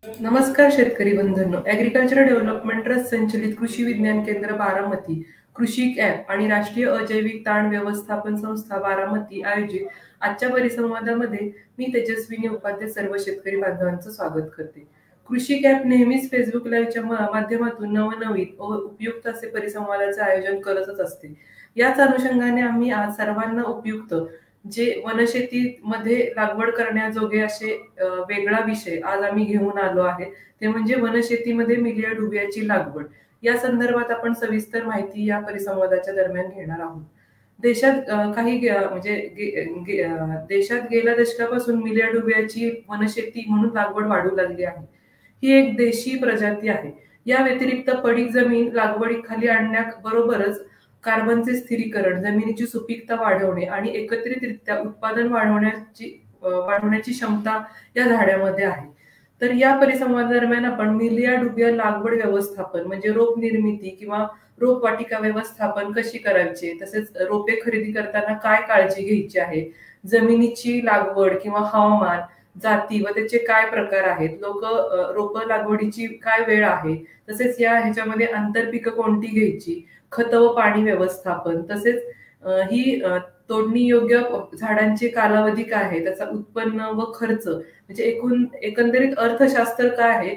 नमस्कार शेतकरी बंधूंनो. Agriculture development trust संचलित कृषी विज्ञान केंद्र बारामती, कृषी ॲप आणि राष्ट्रीय अजैविक ताण व्यवस्थापन संस्था बारामती आयोजित आजच्या परिसंवादामध्ये मी तेजस्विनी उपाध्याय सर्व शेतकरी बांधवांचं स्वागत करते. कृषी ॲप नेहमीच फेसबुक लाईव्हच्या माध्यमातून नवनवीन व उपयुक्त असे परिसंवादाचे आयोजन करतच असते. याच अनुषंगाने आम्ही आज सर्वांना उपयुक्त जे वनशेतीमध्ये लागवड करण्याजोगे असे वेगळा विषय आज आम्ही घेऊन आलो आहे, ते म्हणजे वनशेतीमध्ये मिलिया डुबियाची लागवड. या संदर्भात आपण सविस्तर माहिती या परिसंवादाच्या दरम्यान घेणार आहोत. देशात देशात गेल्या दशकापासून मिलिया डुबियाची वनशेती म्हणून लागवड वाढू लागली आहे. ही एक देशी प्रजाती आहे. या व्यतिरिक्त पडीक जमीन लागवडीखाली आणण्याबरोबरच कार्बनचे स्थिरीकरण, जमिनीची सुपीकता वाढवणे आणि एकत्रितरित्या उत्पादन वाढवण्याची क्षमता या झाडामध्ये आहे. तर या परिसंवादादरम्यान आपण मिलिया डुबिया लागवड व्यवस्थापन म्हणजे रोप निर्मिती किंवा रोपवाटिका व्यवस्थापन कशी करायची, तसेच रोपे खरेदी करताना काय काळजी घ्यायची आहे, जमिनीची लागवड किंवा हवामान, जाती व त्याचे काय प्रकार आहेत, रोप लागवडीची काय वेळ आहे, तसेच ह्याच्यामध्ये आंतरपिकं कोणती घ्यायची, खत व पाणी व्यवस्थापन, तसेच ही तोडणी योग्य झाडांचे कालावधी काय आहे, त्याचा उत्पन्न व खर्च म्हणजे एकंदरीत अर्थशास्त्र काय आहे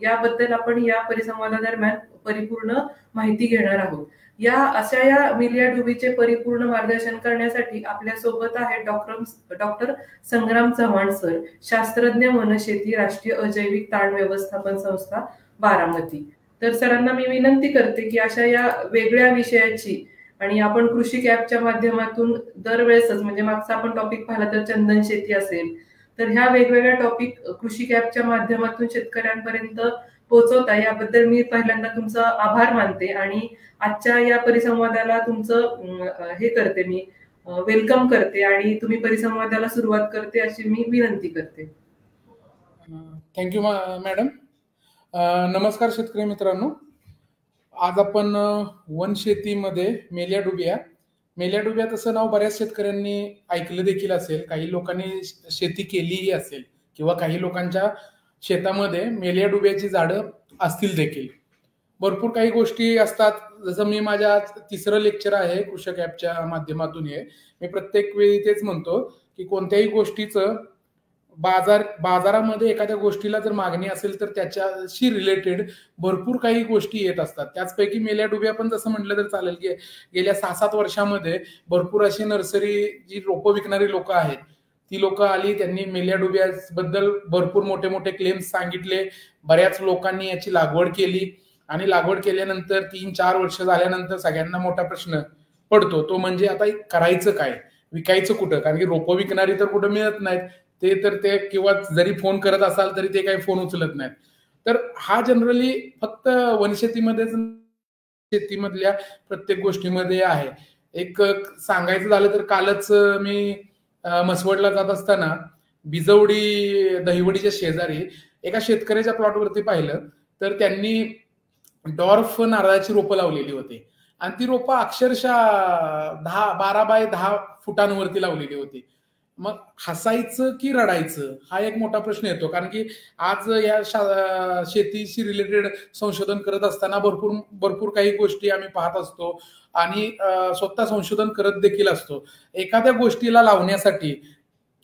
याबद्दल आपण या परिसंवादादरम्यान परिपूर्ण माहिती घेणार आहोत. या मिलिया डुबीचे परिपूर्ण मार्गदर्शन करण्यासाठी आपल्या सोबत आहे डॉक्टर संग्राम चव्हाण सर, शास्त्रज्ञ वनशेती, राष्ट्रीय अजैविक ताण व्यवस्थापन संस्था बारामती. तर सरांना मी विनंती करते की अशा या वेगळ्या विषयाची आणि आपण कृषी ॲपच्या माध्यमातून दरवेळेसच म्हणजे मागचा आपण टॉपिक पाहिला तर चंदन शेती असेल, तर ह्या वेगवेगळ्या टॉपिक कृषी ॲपच्या माध्यमातून शेतकऱ्यांपर्यंत पोहोचवता याबद्दल मी पहिल्यांदा तुमचा आभार मानते आणि आजच्या या परिसंवादाला तुमचं हे करते मी वेलकम करते आणि तुम्ही परिसंवादाला सुरुवात करते अशी मी विनंती करते. Thank you madam. नमस्कार शेतकरी मित्रांनो. आज आपण वनशेतीमध्ये मेलिया डुबिया तसं नाव बऱ्याच शेतकऱ्यांनी ऐकलं देखील असेल, काही लोकांनी शेती केलीही असेल किंवा काही लोकांच्या शेतामध्ये मेलिया डुबियाची झाडं असतील देखील. भरपूर काही गोष्टी असतात. जसं मी माझ्या तिसरं लेक्चर आहे कृषक ॲपच्या माध्यमातून मी प्रत्येक वेळी तेच म्हणतो की कोणत्याही गोष्टीचं बाजारामध्ये एखाद्या गोष्टीला जर मागणी असेल तर त्याच्याशी रिलेटेड भरपूर काही गोष्टी येत असतात. त्याचपैकी मेलिया डुबिया पण जसं म्हटलं तर चालेल की गेल्या 6-7 वर्षामध्ये भरपूर अशी नर्सरी जी रोपं विकणारी लोक आहेत ती लोक आली, त्यांनी मेलिया डुबिया बद्दल भरपूर मोठे मोठे क्लेम्स सांगितले. बऱ्याच लोकांनी याची लागवड केली आणि लागवड केल्यानंतर 3-4 वर्ष झाल्यानंतर सगळ्यांना मोठा प्रश्न पडतो, तो म्हणजे आता करायचं काय, विकायचं कुठं, कारण की रोपं विकणारी तर कुठं मिळत नाहीत ते किंवा जरी फोन करत असाल तरी ते काही फोन उचलत नाहीत. तर हा जनरली फक्त वनशेतीमध्येच शेतीमधल्या प्रत्येक गोष्टीमध्ये आहे. एक सांगायचं झालं तर कालच मी मसवडला जात असताना बिजवडी दहिवडीच्या शेजारी एका शेतकऱ्याच्या प्लॉटवरती पाहिलं तर त्यांनी डॉर्फ नारळाची रोपं लावलेली होती आणि ती रोपं अक्षरशः 12 बाय 10 फुटांवरती लावलेली होती. मग हसायचं की रडायचं हा एक मोठा प्रश्न येतो, कारण की आज या शेतीशी रिलेटेड संशोधन करत असताना भरपूर काही गोष्टी आम्ही पाहत असतो आणि स्वतः संशोधन करत देखील असतो. एखाद्या गोष्टीला लावण्यासाठी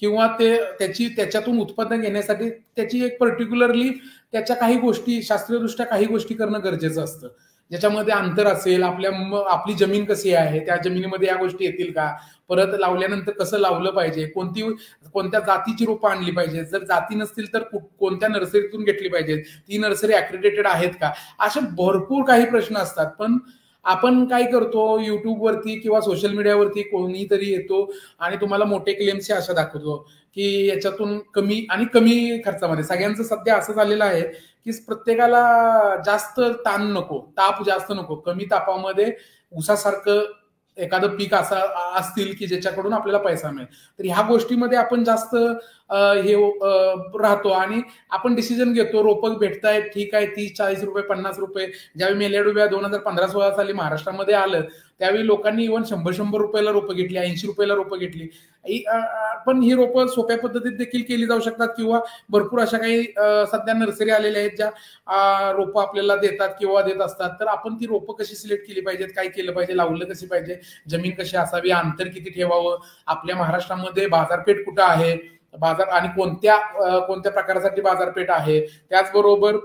किंवा त्याच्यातून उत्पादन घेण्यासाठी त्याची एक पर्टिक्युलरली त्याच्या काही गोष्टी शास्त्रीयदृष्ट्या काही गोष्टी करणं गरजेचं असतं. ज्याच्यामध्ये अंतर असेल, आपली जमीन कशी आहे, त्या जमिनीमध्ये या गोष्टी येतील का, परत लावल्यानंतर कसं लावलं पाहिजे, कोणत्या जातीची रोपं आणली पाहिजे, जर जाती नसतील तर कोणत्या नर्सरीतून घेतली पाहिजे, ती नर्सरी ॲक्रेडिटेड आहेत का, असे भरपूर काही प्रश्न असतात. पण आपण काय करतो, युट्यूबवरती किंवा सोशल मीडियावरती कोणीतरी येतो आणि तुम्हाला मोठे क्लेम्सची आशा दाखवतो की याच्यातून कमी खर्चामध्ये. सगळ्यांचं सध्या असं झालेलं आहे की प्रत्येकाला जास्त ताण नको, ताप जास्त नको, कमी तापामध्ये ऊसासारखं एखादं पीक असं असतील की ज्याच्याकडून आपल्याला पैसा मिळेल. तर ह्या गोष्टीमध्ये आपण जास्त हे राहतो आणि आपण डिसिजन घेतो. रोपं भेटतायत, ठीक आहे, 30-40 रुपये, 50 रुपये. ज्यावेळी मेल्या डुब्या 2015-16 साली महाराष्ट्रामध्ये आलं त्यावेळी लोकांनी इव्हन 100 रुपयाला रोपं घेतली, 80 रुपयाला रोपं घेतली. पण ही रोपं सोप्या पद्धतीत देखील केली जाऊ शकतात किंवा भरपूर अशा काही सध्या नर्सरी आलेल्या आहेत ज्या रोपं आपल्याला देतात किंवा देत असतात. तर आपण ती रोपं कशी सिलेक्ट केली पाहिजेत, काय केलं पाहिजे, लावलं कशी पाहिजे, जमीन कशी असावी, अंतर किती ठेवावं, आपल्या महाराष्ट्रामध्ये बाजारपेठ कुठं आहे, बाजार आणि कोणत्या प्रकारासाठी बाजारपेठ आहे, त्याचबरोबर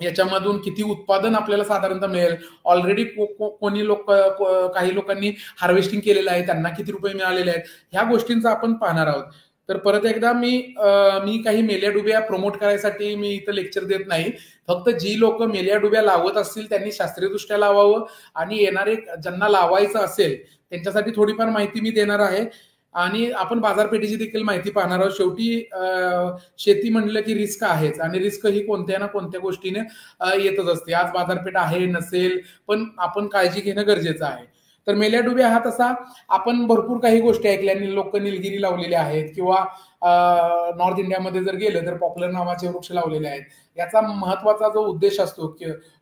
याच्यामधून किती उत्पादन आपल्याला साधारणतः मिळेल, ऑलरेडी काही लोकांनी हार्वेस्टिंग केलेलं आहे, त्यांना किती रुपये मिळालेले आहेत, ह्या गोष्टींचा आपण पाहणार आहोत. तर परत एकदा मी काही मेल्या डुब्या प्रमोट करायसाठी मी इथं लेक्चर देत नाही. फक्त जी लोक मेल्या डुब्या लावत असतील त्यांनी शास्त्रीयदृष्ट्या लावावं आणि येणारे ज्यांना लावायचं असेल त्यांच्यासाठी थोडीफार माहिती मी देणार आहे आणि आपण बाजारपेठेची देखील माहिती पाहणार आहोत. शेवटी शेती म्हणलं की रिस्क आहेच आणि रिस्क ही कोणत्या ना कोणत्या गोष्टीने येतच असते. आज बाजारपेठ आहे नसेल पण आपण काळजी घेणं गरजेचं आहे. तर मेल्या डुब्या हा तसा आपण भरपूर काही गोष्टी ऐकल्या, लोक निलगिरी लावलेले आहेत किंवा नॉर्थ इंडियामध्ये जर गेलं तर पॉप्युलर नावाचे वृक्ष लावलेले आहेत. याचा महत्वाचा जो उद्देश असतो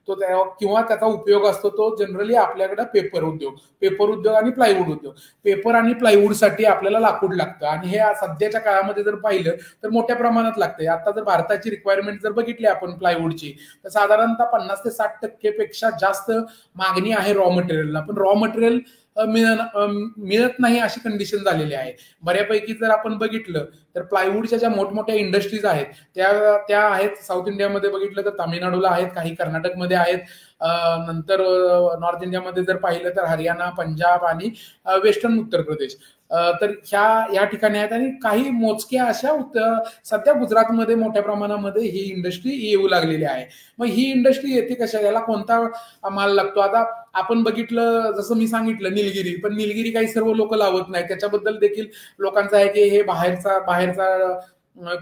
तो किंवा त्याचा उपयोग असतो तो जनरली आपल्याकडे पेपर उद्योग आणि प्लायवूड उद्योग. पेपर आणि प्लायवूडसाठी आपल्याला लाकूड लागतं आणि हे सध्याच्या काळामध्ये जर पाहिलं तर मोठ्या प्रमाणात लागतंय. आता जर भारताची रिक्वायरमेंट जर बघितली आपण प्लायवूडची तर साधारणतः 50 ते 60% पेक्षा जास्त मागणी आहे रॉ मटेरियलला, पण रॉ मटेरियल मिळत नाही अशी कंडिशन झालेली आहे. बऱ्यापैकी जर आपण बघितलं तर प्लायवूडच्या ज्या मोठमोठ्या इंडस्ट्रीज आहेत त्या आहेत साऊथ इंडियामध्ये बघितलं तर तामिळनाडूला आहेत, काही कर्नाटकमध्ये आहेत, नंतर नॉर्थ इंडियामध्ये जर पाहिलं तर हरियाणा, पंजाब आणि वेस्टर्न उत्तर प्रदेश. तर ह्या ठिकाणी आहेत आणि काही मोजक्या अशा सध्या गुजरातमध्ये मोठ्या प्रमाणामध्ये ही इंडस्ट्री येऊ लागलेली आहे. मग ही इंडस्ट्री येते कशा, याला कोणता माल लागतो? आता आपण बघितलं जसं मी सांगितलं निलगिरी, पण निलगिरी काही सर्व लोक लावत नाही. त्याच्याबद्दल देखील लोकांचं आहे की हे बाहेरचा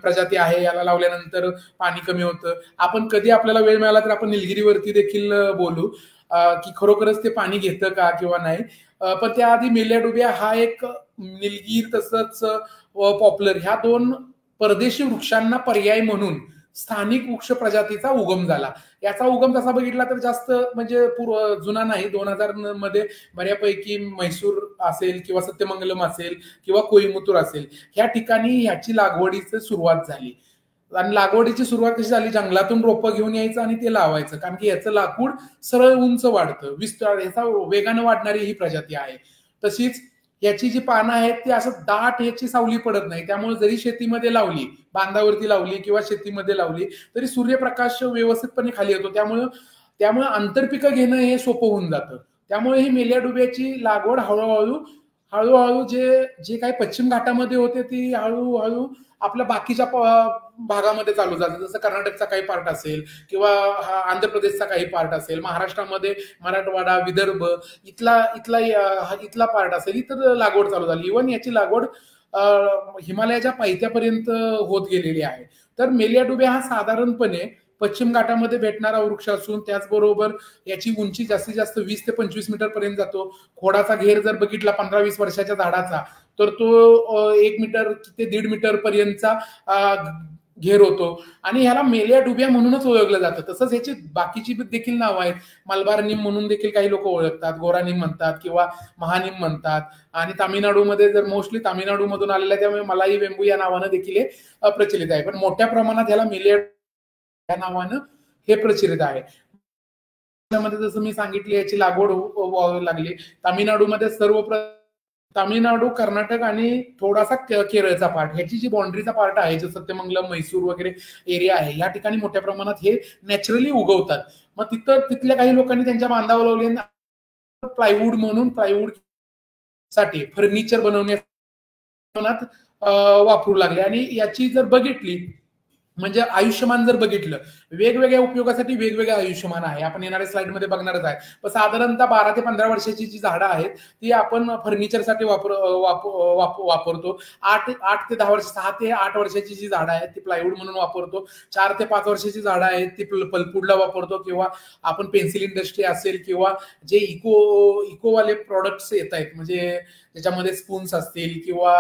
प्रजाती आहे, याला लावल्यानंतर पाणी कमी होतं. आपण कधी आपल्याला वेळ मिळाला तर आपण निलगिरीवरती देखील बोलू की खरोखरच ते पाणी घेतं का किंवा नाही. पण त्याआधी मेल्या डुब्या हा एक निलगीर तसंच पॉप्युलर ह्या 2 परदेशी वृक्षांना पर्याय म्हणून स्थानिक वृक्ष प्रजातीचा उगम झाला. याचा उगम तसा बघितला तर जास्त म्हणजे जुना नाही. 2000 मध्ये बऱ्यापैकी म्हैसूर असेल किंवा सत्यमंगलम असेल किंवा कोईमुतूर असेल ह्या ठिकाणी ह्याची लागवडीची सुरुवात झाली. आणि लागवडीची सुरुवात कशी झाली, जंगलातून रोपं घेऊन यायचं आणि ते लावायचं, कारण की याचं लाकूड सरळ उंच वाढतं, विस्तार याचा वेगानं वाढणारी ही प्रजाती आहे. तशीच याची जी पानं आहेत ती असं दाट याची सावली पडत नाही, त्यामुळे जरी शेतीमध्ये लावली, बांधावरती लावली किंवा शेतीमध्ये लावली तरी सूर्यप्रकाश व्यवस्थितपणे खाली येतो. त्यामुळे आंतरपिकं घेणं हे सोपं होऊन जातं. त्यामुळे ही मेल्या डुब्याची लागवड हळूहळू जे काही पश्चिम घाटामध्ये होते ती हळूहळू आपल्या बाकीच्या भागामध्ये चालू झालं. जसं कर्नाटकचा काही पार्ट असेल किंवा आंध्र प्रदेशचा काही पार्ट असेल, महाराष्ट्रामध्ये मराठवाडा, विदर्भ इथला पार्ट असेल, इतर लागवड चालू झाली. इव्हन याची लागवड हिमालयाच्या पायथ्यापर्यंत होत गेलेली आहे. तर मेल्या डुब्या हा साधारणपणे पश्चिम घाटामध्ये भेटणारा वृक्ष असून त्याचबरोबर याची उंची जास्तीत जास्त 20 ते 25 मीटर पर्यंत जातो. खोडाचा घेर जर बघितला 15-20 वर्षाच्या झाडाचा तर तो 1 मीटर ते 1.5 मीटर पर्यंतचा घेर होतो आणि ह्याला मेल्या डुब्या म्हणूनच ओळखलं जातं. तसंच ह्याची बाकीची देखील नाव आहेत. मलबार निम म्हणून देखील काही लोक ओळखतात, गोरा निम म्हणतात किंवा महानिम म्हणतात. आणि तामिळनाडूमध्ये जर मोस्टली तामिळनाडूमधून आलेल्या त्यामुळे मलाई वेंबू या नावानं देखील हे प्रचलित आहे. पण मोठ्या प्रमाणात ह्याला मेल्या या नावानं हे प्रचलित आहे. जसं मी सांगितले याची लागवड व्हावी लागली. तामिळनाडूमध्ये तामिळनाडू, कर्नाटक आणि थोडासा केरळचा पार्ट, ह्याची जी बाउंड्रीचा पार्ट आहे जो सत्यमंगलम, म्हैसूर वगैरे एरिया आहे, या ठिकाणी मोठ्या प्रमाणात हे नॅचरली उगवतात. मग तिथल्या काही लोकांनी त्यांच्या बांधावर लावले प्लायवूड साठी फर्निचर बनवण्यात वापरू लागले. आणि याची जर बघितली म्हणजे आयुष्यमान जर बघितलं, वेगवेगळ्या उपयोगासाठी वेगवेगळं आयुष्यमान आहे. आपण येणाऱ्या स्लाइडमध्ये बघणारच आहे. पण साधारणतः 12 ते 15 वर्षाची जी झाडं आहेत ती आपण फर्निचरसाठी वापरतो. 8 ते 10 वर्ष, 6 ते 8 वर्षाची जी झाडं आहेत ती प्लायवूड म्हणून वापरतो. 4 ते 5 वर्षाची झाडं आहेत ती पल्पवूडला वापरतो, किंवा आपण पेन्सिल इंडस्ट्री असेल किंवा जे इकोवाले प्रोडक्ट्स येत आहेत, म्हणजे त्याच्यामध्ये स्पून्स असतील किंवा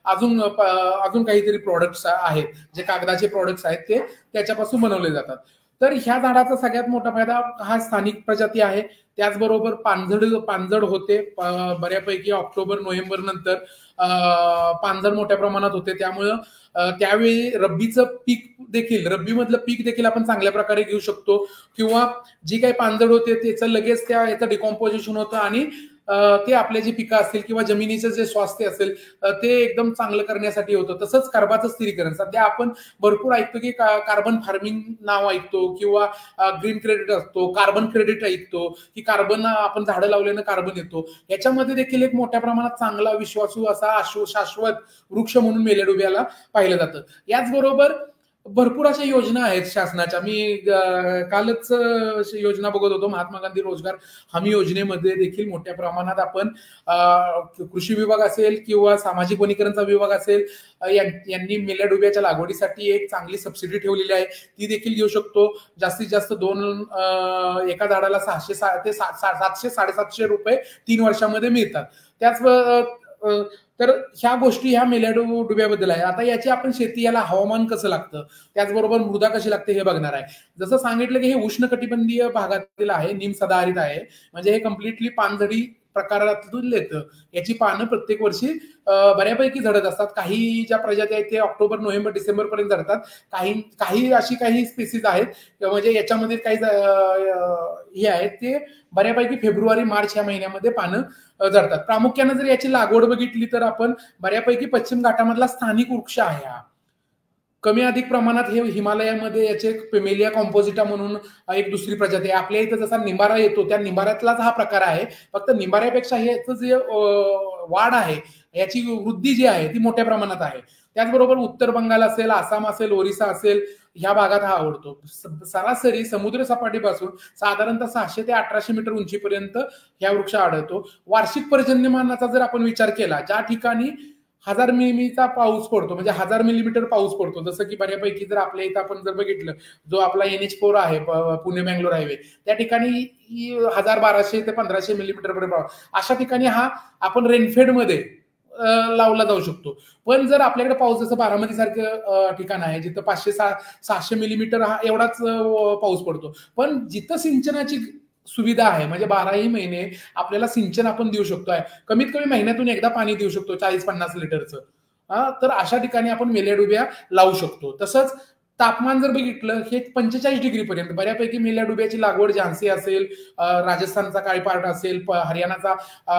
अजून काहीतरी प्रोडक्ट्स आहेत जे कागदाचे प्रोडक्ट्स आहेत ते त्याच्यापासून बनवले जातात. तर ह्या झाडाचा सगळ्यात मोठा फायदा हा स्थानिक प्रजाती आहे. त्याचबरोबर पानझड होते बऱ्यापैकी. ऑक्टोबर नोव्हेंबर नंतर पानझड मोठ्या प्रमाणात होते. त्यामुळं त्यावेळी रब्बी मधलं पीक देखील आपण चांगल्या प्रकारे घेऊ शकतो, किंवा जी काही पानझड होते त्याचं लगेच याचं डिकॉम्पोजिशन होतं आणि ते आपले जे पिकं असतील किंवा जमिनीचं जे स्वास्थ्य असेल ते एकदम चांगलं करण्यासाठी होतं. तसंच कार्बाचं स्थिरीकरण सध्या आपण भरपूर ऐकतो की कार्बन फार्मिंग नाव ऐकतो, किंवा ग्रीन क्रेडिट असतो, कार्बन क्रेडिट ऐकतो की कार्बन आपण झाडं लावल्यानं कार्बन येतो. याच्यामध्ये देखील एक मोठ्या प्रमाणात चांगला विश्वासू असा शाश्वत वृक्ष म्हणून मेलेडुबियाला पाहिलं जातं. याचबरोबर भरपूर अशा योजना आहेत शासनाच्या. मी कालच योजना बघत होतो, महात्मा गांधी रोजगार हमी योजनेमध्ये देखील मोठ्या प्रमाणात आपण कृषी विभाग असेल किंवा सामाजिक वनीकरणचा विभाग असेल यांनी मेल्याडुबियाच्या लागवडीसाठी एक चांगली सबसिडी ठेवलेली आहे, ती देखील घेऊ शकतो. जास्तीत जास्त एका झाडाला 600 ते 700-750 रुपये 3 वर्षामध्ये मिळतात. तर ह्या गोष्टी ह्या मेल्याडुबियाबद्दल आहे. आता याची आपण शेती, याला हवामान कसं लागतं, त्याचबरोबर मृदा कशी लागते हे बघणार आहे. जसं सांगितलं की हे उष्णकटिबंधीय भागातील आहे, निम सदाहरित आहे, म्हणजे हे कम्प्लिटली पानझडी प्रकारातून येतं. याची पानं प्रत्येक वर्षी बऱ्यापैकी झडत असतात. काही ज्या प्रजाती आहेत ते ऑक्टोबर नोव्हेंबर डिसेंबर पर्यंत झडतात. काही स्पेसिस आहेत म्हणजे याच्यामध्ये काही हे आहेत ते बऱ्यापैकी फेब्रुवारी मार्च या महिन्यामध्ये पानं झडतात. प्रामुख्याने जर याची लागवड बघितली तर आपण बऱ्यापैकी पश्चिम घाटामधला स्थानिक वृक्ष आहे हा. कमी अधिक प्रमाणात हे हिमालयामध्ये याचे पेमेलिया कॉम्पोजिटा म्हणून एक दुसरी प्रजाती आहे. आपल्या इथं जसा निंबारा येतो त्या निंबाऱ्यातलाच हा प्रकार आहे, फक्त निंबाऱ्यापेक्षा याचं जे वाढ आहे, याची वृद्धी जी आहे ती मोठ्या प्रमाणात आहे. त्याचबरोबर उत्तर बंगाल असेल, आसाम असेल, ओरिसा असेल, ह्या भागात हा आवडतो. सरासरी समुद्र सपाटीपासून साधारणतः 600 ते 1800 मीटर उंचीपर्यंत ह्या वृक्ष आढळतो. वार्षिक पर्जन्यमानाचा जर आपण विचार केला, ज्या ठिकाणी 1000 मिलीमीटरचा पाऊस पडतो, म्हणजे 1000 मिलीमीटर पाऊस पडतो, जसं की बऱ्यापैकी जर आपल्या इथं आपण जर बघितलं, जो आपला NH4 आहे पुणे बेंगलोर हायवे, त्या ठिकाणी 1200 ते 1500 मिलीमीटर पर्यंत, अशा ठिकाणी हा आपण रेनफेडमध्ये लावला जाऊ शकतो. पण जर आपल्याकडे पाऊस जसं बारामती सारखं ठिकाण आहे जिथं 500-600 मिलीमीटर हा एवढाच पाऊस पडतो, पण जिथं सिंचनाची सुविधा आहे, म्हणजे 12ही महिने आपल्याला सिंचन आपण देऊ शकतो, कमीत कमी महिन्यातून एकदा पाणी देऊ शकतो 40-50 लिटरचं, तर अशा ठिकाणी आपण मेल्याडुबिया लावू शकतो. तसंच तापमान जर बघितलं हे 45 डिग्री पर्यंत बऱ्यापैकी मेल्याडुबियाची लागवड झान्सी असेल, राजस्थानचा काही पार्ट असेल, हरियाणाचा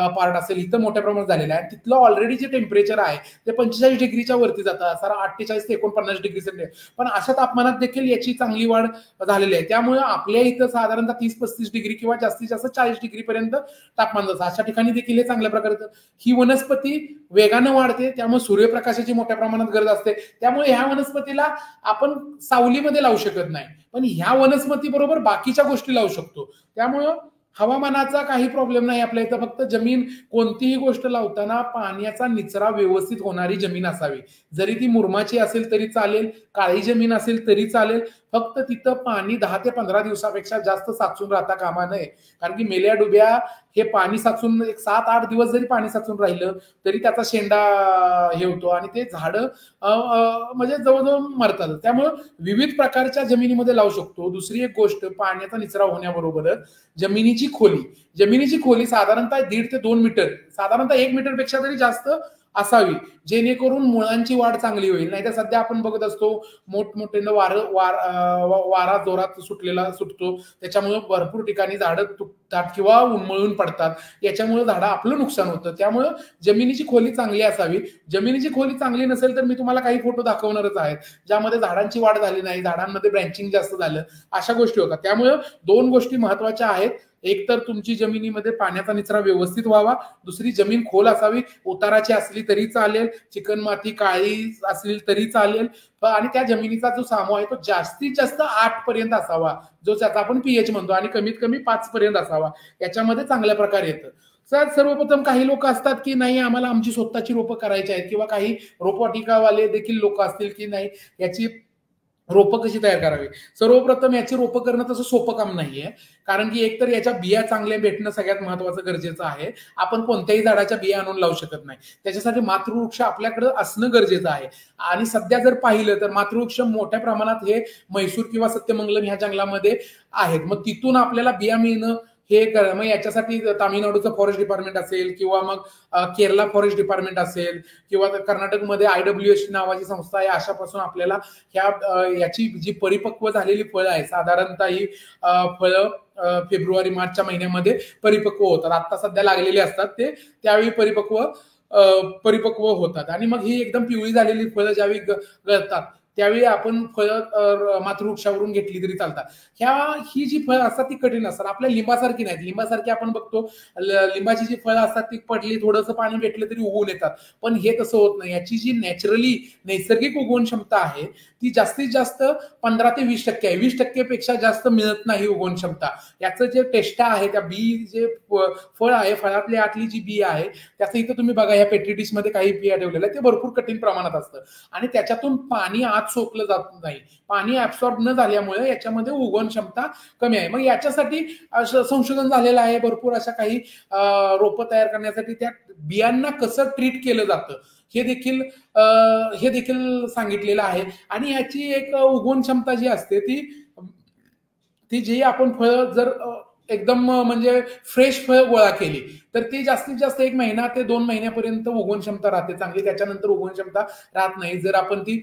पार्ट असेल, इथं मोठ्या प्रमाणात झालेला आहे. तिथलं ऑलरेडी जे टेम्परेचर आहे ते 45 डिग्रीच्या वरती जातं, सारा 48 ते 49 डिग्री सेल्सिअस. पण अशा तापमानात देखील याची चांगली वाढ झालेली आहे. त्यामुळे आपल्या इथं साधारणतः 30-35 डिग्री किंवा जास्तीत जास्त 40 डिग्री पर्यंत तापमान जातं. अशा ठिकाणी देखील हे चांगल्या प्रकारे ही वनस्पती वेगानं वाढते, त्यामुळे सूर्यप्रकाशाची मोठ्या प्रमाणात गरज असते. त्यामुळे ह्या वनस्पतीला आपण सावलीमध्ये लावू शकत नाही, पण ह्या वनस्पती बरोबर बाकीच्या गोष्टी लावू शकतो. त्यामुळं हवामानाचा काही प्रॉब्लेम नाही आपल्या इथं. फक्त जमीन, कोणतीही गोष्ट लावताना पाण्याचा निचरा व्यवस्थित होणारी जमीन असावी. जरी ती मुरमाची असेल तरी चालेल, काळी जमीन असेल तरी चालेल, फक्त तिथं पाणी 10 ते 15 दिवसापेक्षा जास्त साचून राहता कामा नये. कारण की मेल्याडुबिया हे पाणी साचून 7-8 दिवस जरी पाणी साचून राहिलं तरी त्याचा शेंडा हे होतो आणि ते झाडं म्हणजे जवळजवळ मरतात. त्यामुळं विविध प्रकारच्या जमिनीमध्ये लावू शकतो. दुसरी एक गोष्ट, पाण्याचा निचरा होण्याबरोबरच जमिनीची खोली साधारणतः 1.5 ते 2 मीटर, साधारणतः 1 मीटर पेक्षा तरी जास्त असावी, जेणेकरून मुळांची वाढ चांगली होईल. नाहीतर सध्या आपण बघत असतो मोठमोठ्यानं वारा जोरात सुटतो, त्याच्यामुळे भरपूर ठिकाणी झाडं तुटतात किंवा उन्मळून पडतात, याच्यामुळे झाडं आपलं नुकसान होतं. त्यामुळे जमिनीची खोली चांगली असावी. जमिनीची खोली चांगली नसेल तर मी तुम्हाला काही फोटो दाखवणारच आहेत ज्यामध्ये झाडांची वाढ झाली नाही, झाडांमध्ये ब्रँचिंग जास्त झालं, अशा गोष्टी होतात. त्यामुळे 2 गोष्टी महत्वाच्या आहेत. एक तर तुमची जमिनीमध्ये पाण्याचा निचरा व्यवस्थित व्हावा, दुसरी जमीन खोल असावी, उताराची असली तरी चालेल, चिकन माती काळी असली तरी चालेल, आणि त्या जमिनीचा जो सामो आहे तो जास्तीत जास्त 8 पर्यंत असावा, जो त्याचा आपण पीएच म्हणतो, आणि कमीत कमी 5 पर्यंत असावा. याच्यामध्ये चांगल्या प्रकारे येतं. सर्वप्रथम काही लोक असतात की नाही आम्हाला आमची स्वतःची रोपं करायची आहेत, किंवा काही रोपवाटिकावाले देखील लोक असतील की नाही याची रोपं कशी तयार करावी. सर्वप्रथम याची रोपं करणं तसं सोपं काम नाहीये, कारण की एकतर याच्या बिया चांगल्या भेटणं सगळ्यात महत्वाचं गरजेचं आहे. आपण कोणत्याही झाडाच्या बिया आणून लावू शकत नाही, त्याच्यासाठी मातृवृक्ष आपल्याकडे असणं गरजेचं आहे. आणि सध्या जर पाहिलं तर मातृवृक्ष मोठ्या प्रमाणात हे म्हैसूर किंवा सत्यमंगलम ह्या जंगलामध्ये आहेत. मग तिथून आपल्याला बिया मिळणं हे मग याच्यासाठी तामिळनाडूचं फॉरेस्ट डिपार्टमेंट असेल, किंवा मग केरला फॉरेस्ट डिपार्टमेंट असेल, किंवा कर्नाटकमध्ये IWS नावाची संस्था आहे, अशापासून आपल्याला याची जी परिपक्व झालेली फळं आहे, साधारणतः ही फळं फेब्रुवारी मार्चच्या महिन्यामध्ये परिपक्व होतात. आता सध्या लागलेली असतात ते त्यावेळी परिपक्व होतात, आणि मग ही एकदम पिवळी झालेली फळं ज्यावेळी गळतात त्यावेळी आपण फळं मातृवृक्षावरून घेतली तरी चालतात. ही जी फळं असतात ती कठीण असतात, आपल्या लिंबासारखी नाहीत. लिंबासारखी आपण बघतो, लिंबाची जी फळं असतात ती पडली, थोडंसं पाणी भेटलं तरी उगवून येतात, पण हे तसं होत नाही. याची जी नैसर्गिक उगवण क्षमता आहे ती जास्तीत जास्त 15 ते 20% आहे. 20% पेक्षा जास्त मिळत नाही उगवण क्षमता. याचं जे टेस्टा आहे, त्या बी जे फळ आहे, फळातली आतली जी बी आहे, त्याचं इथं तुम्ही बघा, या पेट्री डिश मध्ये काही बिया ठेवलेल्या आहेत, ते भरपूर कठीण प्रमाणात असतं, आणि त्याच्यातून पाणी आत सोकलं जात नाही. पाणी ऍब्सॉर्ब न झाल्यामुळे याच्यामध्ये उगवण क्षमता कमी आहे. मग याच्यासाठी संशोधन झालेलं आहे भरपूर. अशा काही रोपं तयार करण्यासाठी त्या बियांना कसं ट्रीट केलं जातं हे देखील सांगितलेलं आहे. आणि ह्याची एक उगवण क्षमता जी असते ती जी आपण फळं जर एकदम म्हणजे फ्रेश फळं गोळा केली तर ती जास्तीत जास्त 1 महिना ते 2 महिन्यापर्यंत उगवण क्षमता राहते चांगली. त्याच्यानंतर उगवण क्षमता राहत नाही. जर आपण ती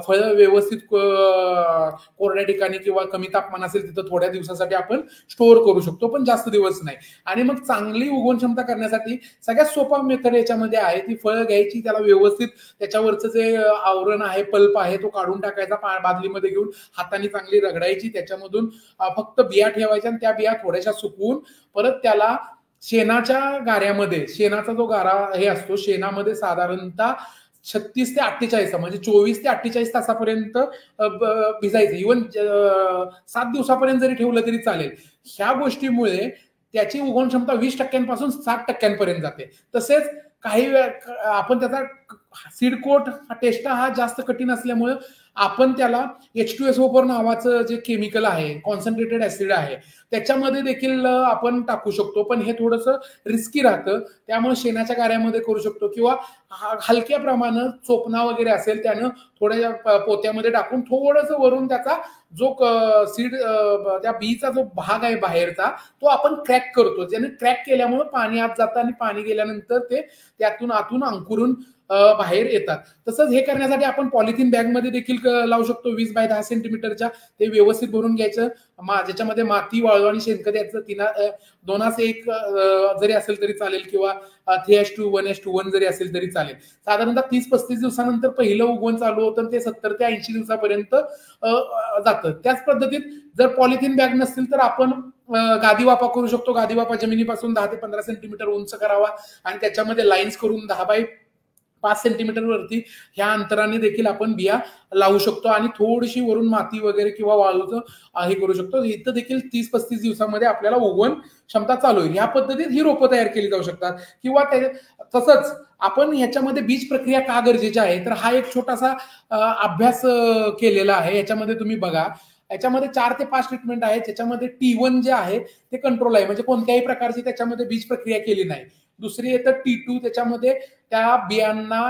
फळं व्यवस्थित कोरड्या ठिकाणी किंवा कमी तापमान असेल तिथं थोड्या दिवसासाठी आपण स्टोअर करू शकतो, पण जास्त दिवस नाही. आणि मग चांगली उगवण क्षमता करण्यासाठी सगळ्यात सोपा मेथड याच्यामध्ये आहे, ती फळं घ्यायची, त्याला व्यवस्थित त्याच्यावरचं जे आवरण आहे, पल्प आहे, तो काढून टाकायचा, बादलीमध्ये घेऊन हाताने चांगली रगडायची, त्याच्यामधून फक्त बिया ठेवायच्या, आणि त्या बिया थोड्याशा सुकवून परत त्याला शेणाच्या गाऱ्यामध्ये, शेणाचा जो गारा हे असतो, शेणामध्ये साधारणतः 36 ते 48 म्हणजे 24 ते 48 तासापर्यंत भिजायचं. इव्हन 7 दिवसापर्यंत जरी ठेवलं तरी चालेल. ह्या गोष्टीमुळे त्याची उगवण क्षमता 20% 60% जाते. तसेच काही आपण त्याचा सीड कोट टेस्टा हा जास्त कठीण असल्यामुळे आपण त्याला H2SO4 नावाचं जे केमिकल आहे, कॉन्सन्ट्रेटेड ऍसिड आहे, त्याच्यामध्ये देखील आपण टाकू शकतो, पण हे थोडंसं रिस्की राहतं. त्यामुळे शेणाच्या गाऱ्यामध्ये करू शकतो, किंवा हलक्या प्रमाणात चोपणा वगैरे असेल त्यानं थोड्या पोत्यामध्ये टाकून थोडंसं वरून त्याचा जो सीड त्या बीचा जो भाग आहे बाहेरचा तो आपण क्रॅक करतो. ज्याने क्रॅक केल्यामुळे पाणी आत जातं, आणि पाणी गेल्यानंतर ते त्यातून आतून अंकुरून बाहेर येतात. तसंच हे करण्यासाठी आपण पॉलिथिन बॅग मध्ये देखील लावू शकतो, 20 बाय 10 सेंटीमीटरच्या. ते व्यवस्थित भरून घ्यायचं, ज्याच्यामध्ये माती, वाळू आणि शेणखत याचं 2:1 जरी असेल तरी चालेल, किंवा 3:2 1:1 जरी असेल तरी चालेल. साधारणतः 30-35 दिवसानंतर पहिलं उगवण चालू होतं, ते 70 ते 80 दिवसापर्यंत जातं. त्याच पद्धतीत जर पॉलिथिन बॅग नसतील तर आपण गादी वापा करू शकतो. गादी वापा जमिनीपासून 10 ते 15 सेंटीमीटर उंच करावा, आणि त्याच्यामध्ये लाईन्स करून 10 बाय 5 सेंटीमीटर वरती ह्या अंतराने देखील आपण बिया लावू शकतो, आणि थोडीशी वरून माती वगैरे किंवा वाळूचं हे करू शकतो. इथं देखील 30-35 दिवसामध्ये आपल्याला उगवण क्षमता चालू होईल. ह्या पद्धतीत ही रोपं तयार केली जाऊ शकतात. किंवा तसंच आपण ह्याच्यामध्ये बीज प्रक्रिया का गरजेची आहे, तर हा एक छोटासा अभ्यास केलेला आहे. याच्यामध्ये तुम्ही बघा, याच्यामध्ये 4 ते 5 ट्रीटमेंट आहे. त्याच्यामध्ये T1 जे आहे ते कंट्रोल आहे, म्हणजे कोणत्याही प्रकारची त्याच्यामध्ये बीज प्रक्रिया केली नाही. दुसरी येतं T2, त्याच्यामध्ये त्या बियांना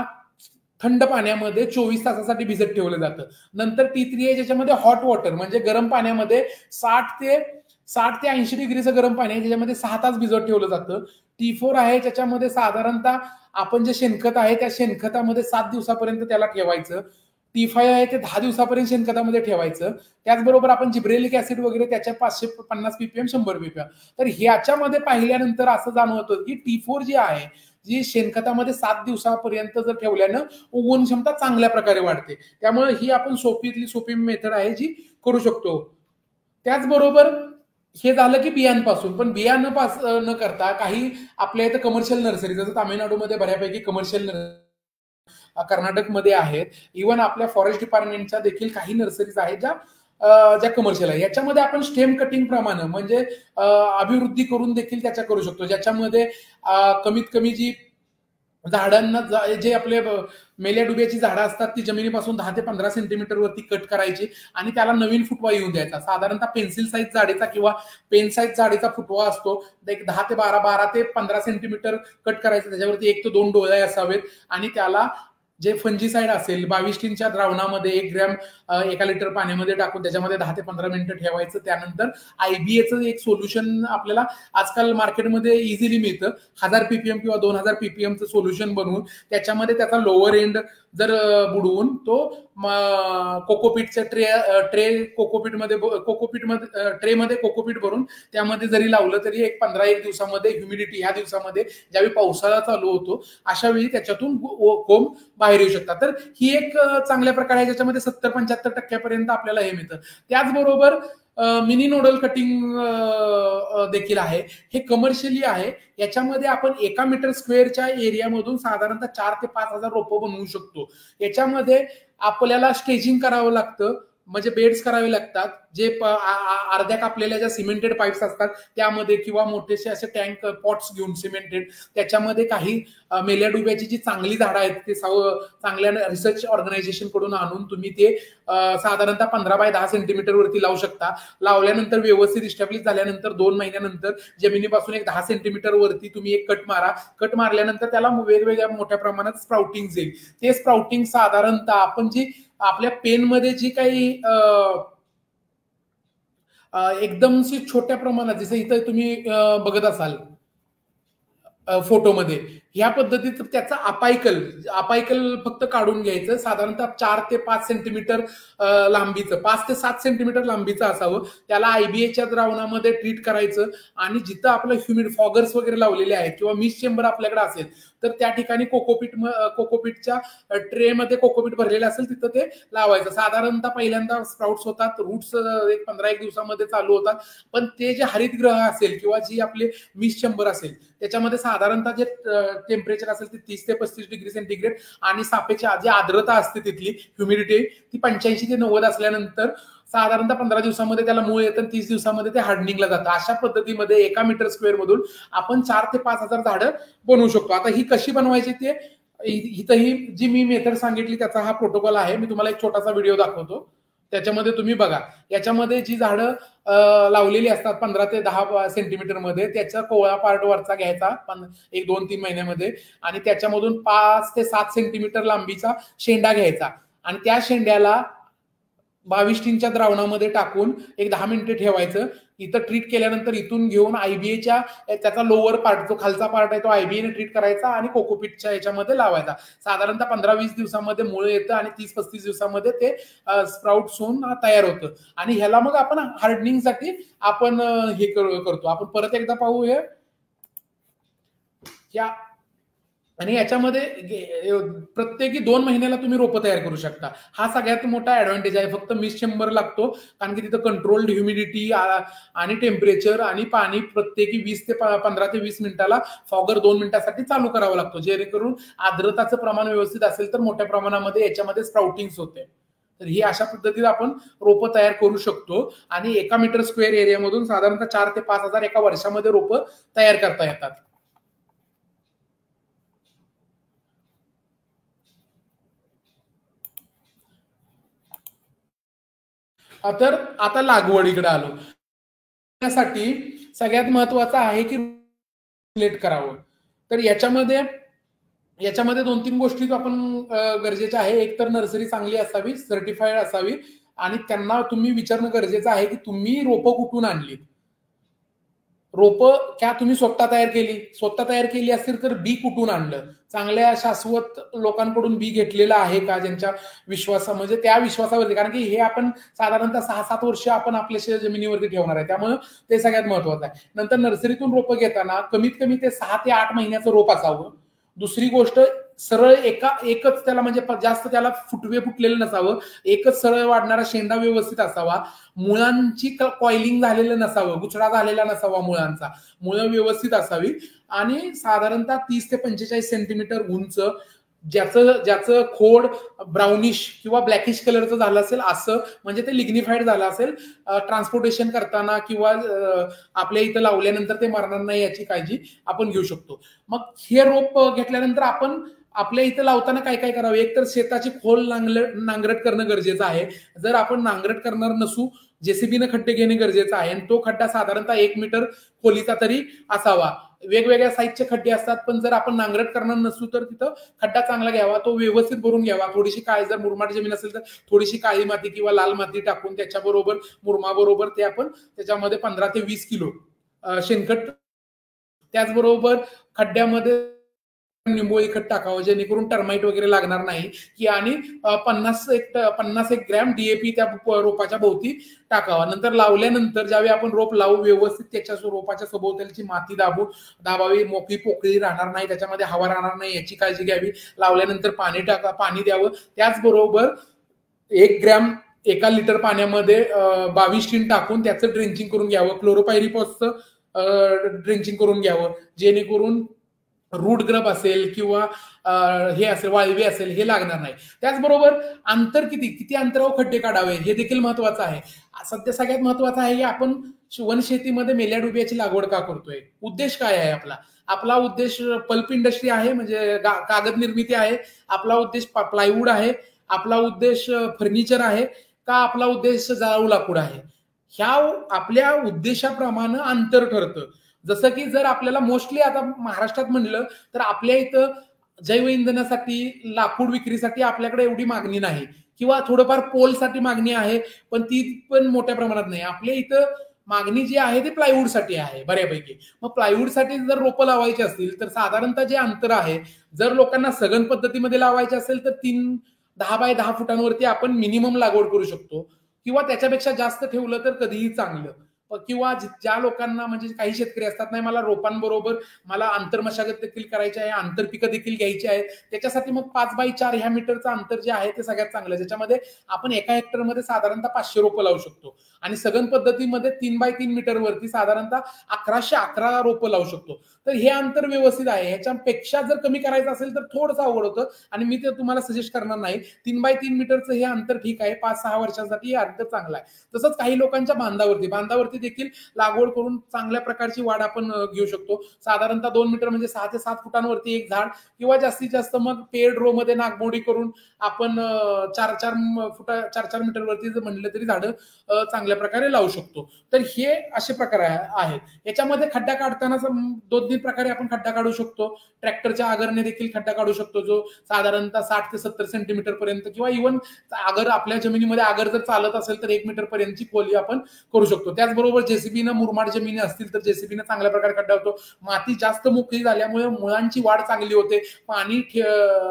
थंड पाण्यामध्ये 24 तासासाठी भिजत ठेवलं जातं. नंतर T3 आहे, ज्याच्यामध्ये हॉट वॉटर म्हणजे गरम पाण्यामध्ये 60 ते 80 डिग्रीचं गरम पाणी आहे, ज्याच्यामध्ये 6 तास भिजत ठेवलं जातं. T4 आहे, ज्याच्यामध्ये साधारणतः आपण जे शेणखत आहे त्या शेणखतामध्ये 7 दिवसापर्यंत त्याला ठेवायचं. T5 आहे, ते 10 दिवसापर्यंत शेणखतामध्ये ठेवायचं. त्याचबरोबर आपण जिब्रेलिक ऍसिड वगैरे त्याच्या 550 ppm 100 ppm. तर ह्याच्यामध्ये पाहिल्यानंतर असं जाणवतं की T4 जी आहे, जी शेणखतामध्ये 7 दिवसापर्यंत जर ठेवल्यानं उगवण क्षमता चांगल्या प्रकारे वाढते. त्यामुळे ही आपण सोपी मेथड आहे जी करू शकतो. त्याचबरोबर हे झालं की बियांपासून, पण बियाणं न करता काही आपल्या इथं कमर्शियल नर्सरी, जसं तामिळनाडूमध्ये बऱ्यापैकी कमर्शियल कर्नाटकमध्ये आहेत, इव्हन आपल्या फॉरेस्ट डिपार्टमेंटच्या देखील काही नर्सरीज आहेत ज्या कमर्शियल आहे. याच्यामध्ये आपण स्टेम कटिंग प्रमाणे म्हणजे अभिवृद्धी करून देखील त्याच्या करू शकतो, ज्याच्यामध्ये कमीत कमी जी झाडांना जे आपले मेल्या डुब्याची झाडं असतात ती जमिनीपासून 10 ते 15 सेंटीमीटर वरती कट करायची आणि त्याला नवीन फुटवा येऊन द्यायचा. साधारणतः पेन्सिल साईज जाडीचा किंवा पेन साईज जाडीचा फुटवा असतो, एक 10 ते 12 ते 15 सेंटीमीटर कट करायचं. त्याच्यावरती 1 ते 2 डोळे असावेत आणि त्याला जे फंजीसाईड असेल 22 टीनच्या द्रावणामध्ये 1 ग्रॅम 1 लिटर पाण्यामध्ये टाकून त्याच्यामध्ये 10 ते 15 मिनिटं ठेवायचं. त्यानंतर IBAचं एक सोल्युशन आपल्याला आजकाल मार्केटमध्ये इझिली मिळतं, 1000 ppm किंवा 2000 ppmचं सोल्युशन बनवून त्याच्यामध्ये त्याचा लोअर एंड जर बुडवून तो कोकोपीटच्या ट्रेमध्ये कोकोपीट भरून त्यामध्ये जरी लावलं तरी 15-1 दिवसामध्ये ह्युमिडिटी ह्या दिवसामध्ये ज्यावेळी पावसाळा चालू होतो अशा वेळी त्याच्यातून कोंब बाहेर येऊ शकतात. तर ही एक चांगल्या प्रकारे ज्याच्यामध्ये 70-75% आपल्याला हे मिळतं. त्याचबरोबर मिनी नोडल कटिंग देखील आहे, हे कमर्शियली आहे. याच्यामध्ये आपण 1 मीटर स्क्वेअरच्या एरियामधून साधारणतः 4 ते 5,000 रोपं बनवू शकतो. याच्यामध्ये आपल्याला स्टेजिंग करावं लागतं, म्हणजे बेड्स करावे लागतात, जे अर्ध्या कापलेल्या ज्या सिमेंटेड पाईप्स असतात त्यामध्ये किंवा मोठेसे असे टँक पॉट्स घेऊन सिमेंटेड त्याच्यामध्ये काही मेल्या डुब्याची जी चांगली झाडं आहेत ते चांगल्या रिसर्च ऑर्गनायझेशन कडून आणून तुम्ही ते साधारणतः 15 बाय 10 सेंटीमीटर वरती लावू शकता. लावल्यानंतर व्यवस्थित इस्टॅब्लिश झाल्यानंतर 2 महिन्यानंतर जमिनीपासून 10 सेंटीमीटर वरती तुम्ही एक कट मारा. कट मारल्यानंतर त्याला वेगवेगळ्या मोठ्या प्रमाणात स्प्राउटिंग येईल. ते स्प्राउटिंग साधारणतः आपण जी आपल्या पेनमध्ये जी काही एकदम छोट्या प्रमाणात, जसं इथं तुम्ही बघत असाल फोटोमध्ये, ह्या पद्धतीत त्याचा अपायकल फक्त काढून घ्यायचं. साधारणतः 4 ते 5 सेंटीमीटर लांबीचं, 5 ते 7 सेंटीमीटर लांबीचं असावं. त्याला IBAच्या द्रावणामध्ये ट्रीट करायचं आणि जिथं आपलं ह्युमिड फॉगर्स वगैरे लावलेले आहेत किंवा मिस्ट चेंबर आपल्याकडे असेल तर त्या ठिकाणी कोकोपीटच्या ट्रेमध्ये कोकोपीट भरलेलं असेल तिथं ते लावायचं. साधारणतः पहिल्यांदा स्प्राउट्स होतात, रूट्स 15-1 दिवसामध्ये चालू होतात, पण ते जे हरितगृह असेल किंवा जी आपले मिस्ट चेंबर असेल त्याच्यामध्ये साधारणतः जे टेम्परेचर असेल ते 30 ते 35 डिग्री सेंटीग्रेड आणि सापेक्ष जी आर्द्रता असते तिथली ह्युमिडिटी ती 85 ते 90 असल्यानंतर साधारणतः 15 दिवसामध्ये त्याला मूळ येतं, 30 दिवसामध्ये ते हार्डनिंगला जातं. अशा पद्धतीमध्ये 1 मीटर स्क्वेअर मधून आपण 4 ते 5,000 झाडं बनवू शकतो. आता ही कशी बनवायची ते इथंही जी मी मेथड सांगितली त्याचा हा प्रोटोकॉल आहे. मी तुम्हाला एक छोटासा व्हिडिओ दाखवतो, त्याच्यामध्ये तुम्ही बघा. याच्यामध्ये जी झाडं लावलेली असतात 15 ते 10 सेंटीमीटर मध्ये, त्याचा कोवळा पार्ट वरचा घ्यायचा 1-2-3 महिन्यामध्ये आणि त्याच्यामधून 5 ते 7 सेंटीमीटर लांबीचा शेंडा घ्यायचा आणि त्या शेंड्याला 22 टीनच्या द्रावणामध्ये टाकून 10 मिनिटं ठेवायचं. इथं ट्रीट केल्यानंतर इथून घेऊन IBAच्या त्याचा लोअर पार्ट जो खालचा पार्ट आहे तो IBAने ट्रीट करायचा आणि कोकोपीटच्या याच्यामध्ये लावायचा. साधारणतः 15-20 दिवसामध्ये मुळं येतं आणि 30-35 दिवसामध्ये ते स्प्राउट्स होऊन तयार होतं आणि ह्याला मग आपण हार्डनिंगसाठी आपण हे करतो. आपण परत एकदा पाहू हे आणि याच्यामध्ये प्रत्येकी 2 महिन्याला तुम्ही रोपं तयार करू शकता. हा सगळ्यात मोठा ऍडव्हान्टेज आहे. फक्त मिस्ट चेंबर लागतो कारण की तिथं कंट्रोल्ड ह्युमिडिटी आणि टेम्परेचर आणि पाणी प्रत्येकी 15 ते 20 मिनिटाला फॉगर 2 मिनिटासाठी चालू करावा लागतो, जेणेकरून आर्द्रताचं प्रमाण व्यवस्थित असेल तर मोठ्या प्रमाणामध्ये याच्यामध्ये स्प्राउटिंग होते. तर ही अशा पद्धतीने आपण रोपं तयार करू शकतो आणि 1 मीटर स्क्वेअर एरियामधून साधारणतः 4 ते 5,000 एका वर्षामध्ये रोपं तयार करता येतात. तर आता लागवडीकडे आलो. त्यासाठी सगळ्यात महत्वाचं आहे की सिलेक्ट करावं. तर याच्यामध्ये 2-3 गोष्टी आपण गरजेच्या आहे. एक तर नर्सरी चांगली असावी, सर्टिफाईड असावी आणि त्यांना तुम्ही विचारणं गरजेचं आहे की तुम्ही रोपं कुठून आणली. रोपं क्या तुम्ही स्वतः तयार केली असेल तर बी कुठून आणलं, चांगल्या शाश्वत लोकांकडून बी घेतलेलं आहे का, ज्यांच्या म्हणजे त्या विश्वासावरती, कारण की हे आपण साधारणतः 6-7 वर्ष आपण आपल्या जमिनीवरती ठेवणार आहे, त्यामुळे ते सगळ्यात महत्वाचं आहे. नंतर नर्सरीतून रोपं घेताना कमीत कमी ते 6 ते 8 महिन्याचं रोप असावं. दुसरी गोष्ट सरळ एकच त्याला म्हणजे जास्त त्याला फुटवे फुटलेलं नसावं, एकच सरळ वाढणारा शेंडा व्यवस्थित असावा, मुळांची कॉइलिंग झालेलं नसावं, गुचडा झालेला नसावा मुळांचा, मुळं व्यवस्थित असावी आणि साधारणतः 30 ते 45 सेंटीमीटर उंच, ज्याचं खोड ब्राउनिश किंवा ब्लॅकिश कलरचं झालं असेल असं म्हणजे ते लिग्निफाईड झालं असेल, ट्रान्सपोर्टेशन करताना किंवा आपल्या इथं लावल्यानंतर ते मरणार नाही याची काळजी आपण घेऊ शकतो. मग हे रोप घेतल्यानंतर आपण आपल्या इथं लावताना काय काय करावं, एक तर शेताची खोल नांगरट करणं गरजेचं आहे. जर आपण नांगरट करणार नसू, जेसीबीनं खड्डे घेणे गरजेचं आहे आणि तो खड्डा साधारणतः 1 मीटर खोलीचा तरी असावा. वेगवेगळ्या साईजचे खड्डे असतात, पण जर आपण नांगरट करणार नसू तर तिथं खड्डा चांगला घ्यावा, तो व्यवस्थित भरून घ्यावा. थोडीशी काळी, जर मुरमाड जमीन असेल तर थोडीशी काळी माती किंवा लाल माती टाकून त्याच्याबरोबर मुरमाबरोबर ते आपण त्याच्यामध्ये 15 ते 20 किलो शेणखत, त्याचबरोबर खड्ड्यामध्ये निंबोळी खत टाकावं जेणेकरून टर्माइट वगैरे लागणार नाही की, आणि 50 ग्रॅम डीएपी त्या रोपाच्या भोवती टाकावा. नंतर लावल्यानंतर ज्यावेळी आपण रोप लावू, व्यवस्थित त्याच्या रोपाच्या सभोवतालची माती दाबावी, मोकळी पोकळी राहणार नाही, त्याच्यामध्ये हवा राहणार नाही याची काळजी घ्यावी. लावल्यानंतर पाणी द्यावं. त्याचबरोबर 1 ग्रॅम 1 लिटर पाण्यामध्ये 22 टीन टाकून त्याचं ड्रेंचिंग करून घ्यावं. क्लोरोपायरिफॉसचं ड्रेंचिंग करून घ्यावं जेणेकरून रूट ग्रब असेल किंवा हे असेल, वाळवी असेल, हे लागणार नाही. त्याचबरोबर अंतर किती अंतरावर खड्डे काढावे हे देखील महत्वाचं आहे. सध्या सगळ्यात महत्वाचं आहे की आपण वनशेतीमध्ये मेल्या डुबियाची लागवड का करतोय, उद्देश काय आहे आपला उद्देश पल्प इंडस्ट्री आहे, म्हणजे कागद निर्मिती आहे, आपला उद्देश प्लायवूड आहे, आपला उद्देश फर्निचर आहे का, आपला उद्देश जाळू लाकूड आहे. ह्या आपल्या उद्देशाप्रमाणे अंतर ठरतं. जसं की जर आपल्याला मोस्टली आता महाराष्ट्रात म्हणलं तर आपल्या इथं जैव इंधनासाठी, लाकूड विक्रीसाठी आपल्याकडे एवढी मागणी नाही, किंवा थोडंफार पोलसाठी मागणी आहे, पण ती पण मोठ्या प्रमाणात नाही. आपल्या इथं मागणी जी आहे ती प्लायवूडसाठी आहे बऱ्यापैकी. मग प्लायवूडसाठी जर रोपं लावायची असतील तर साधारणतः जे अंतर आहे, जर लोकांना सघन पद्धतीमध्ये लावायचे असेल तर 10 बाय 10 फुटांवरती आपण मिनिमम लागवड करू शकतो, किंवा त्याच्यापेक्षा जास्त ठेवलं तर कधीही चांगलं. किंवा ज्या लोकांना म्हणजे काही शेतकरी असतात, नाही मला रोपांबरोबर मला आंतरमशागत देखील करायची आहे, आंतरपिकं देखील घ्यायची आहे, त्याच्यासाठी मग 5 बाय 4 ह्या मीटरचं अंतर जे आहे ते सगळ्यात चांगलं, ज्याच्यामध्ये आपण 1 हेक्टरमध्ये साधारणतः 500 रोपं लावू शकतो. आणि सघन पद्धतीमध्ये 3 बाय 3 मीटरवरती साधारणतः 1111 रोपं लावू शकतो. तर हे अंतर व्यवस्थित आहे. ह्याच्यापेक्षा जर कमी करायचं असेल तर थोडंसं अवघड होतं आणि मी ते तुम्हाला सजेस्ट करणार नाही. 3 बाय 3 मीटरचं हे अंतर ठीक आहे, 5-6 वर्षांसाठी हे अंतर चांगलं आहे. तसंच काही लोकांच्या बांधावरती देखील लागवड करून चांगल्या प्रकारची वाढ आपण घेऊ शकतो. साधारणतः 2 मीटर म्हणजे 6 ते 7 फुटांवरती एक झाड, किंवा जास्तीत जास्त मग पेड रो मध्ये नागमोडी करून आपण 4-4 मीटरवरती जर म्हणलं तरी झाडं चांगल्या प्रकारे लावू शकतो. तर हे असे प्रकार आहेत. याच्यामध्ये खड्डा काढताना 2 प्रकारे आपण खड्डा काढू शकतो. ट्रॅक्टरच्या आगरने देखील खड्डा काढू शकतो, जो साधारणतः 60 ते 70 सेंटीमीटर पर्यंत, किंवा इव्हन आगर आपल्या जमिनीमध्ये आगर जर चालत असेल तर 1 मीटर पर्यंतची खोली आपण करू शकतो. त्याचबरोबर जेसीबीनं, मुरमाड जमिनी असतील तर जेसीबीनं चांगल्या प्रकारे खड्डा होतो. माती जास्त मोकळी झाल्यामुळे मुळांची वाढ चांगली होते, पाणी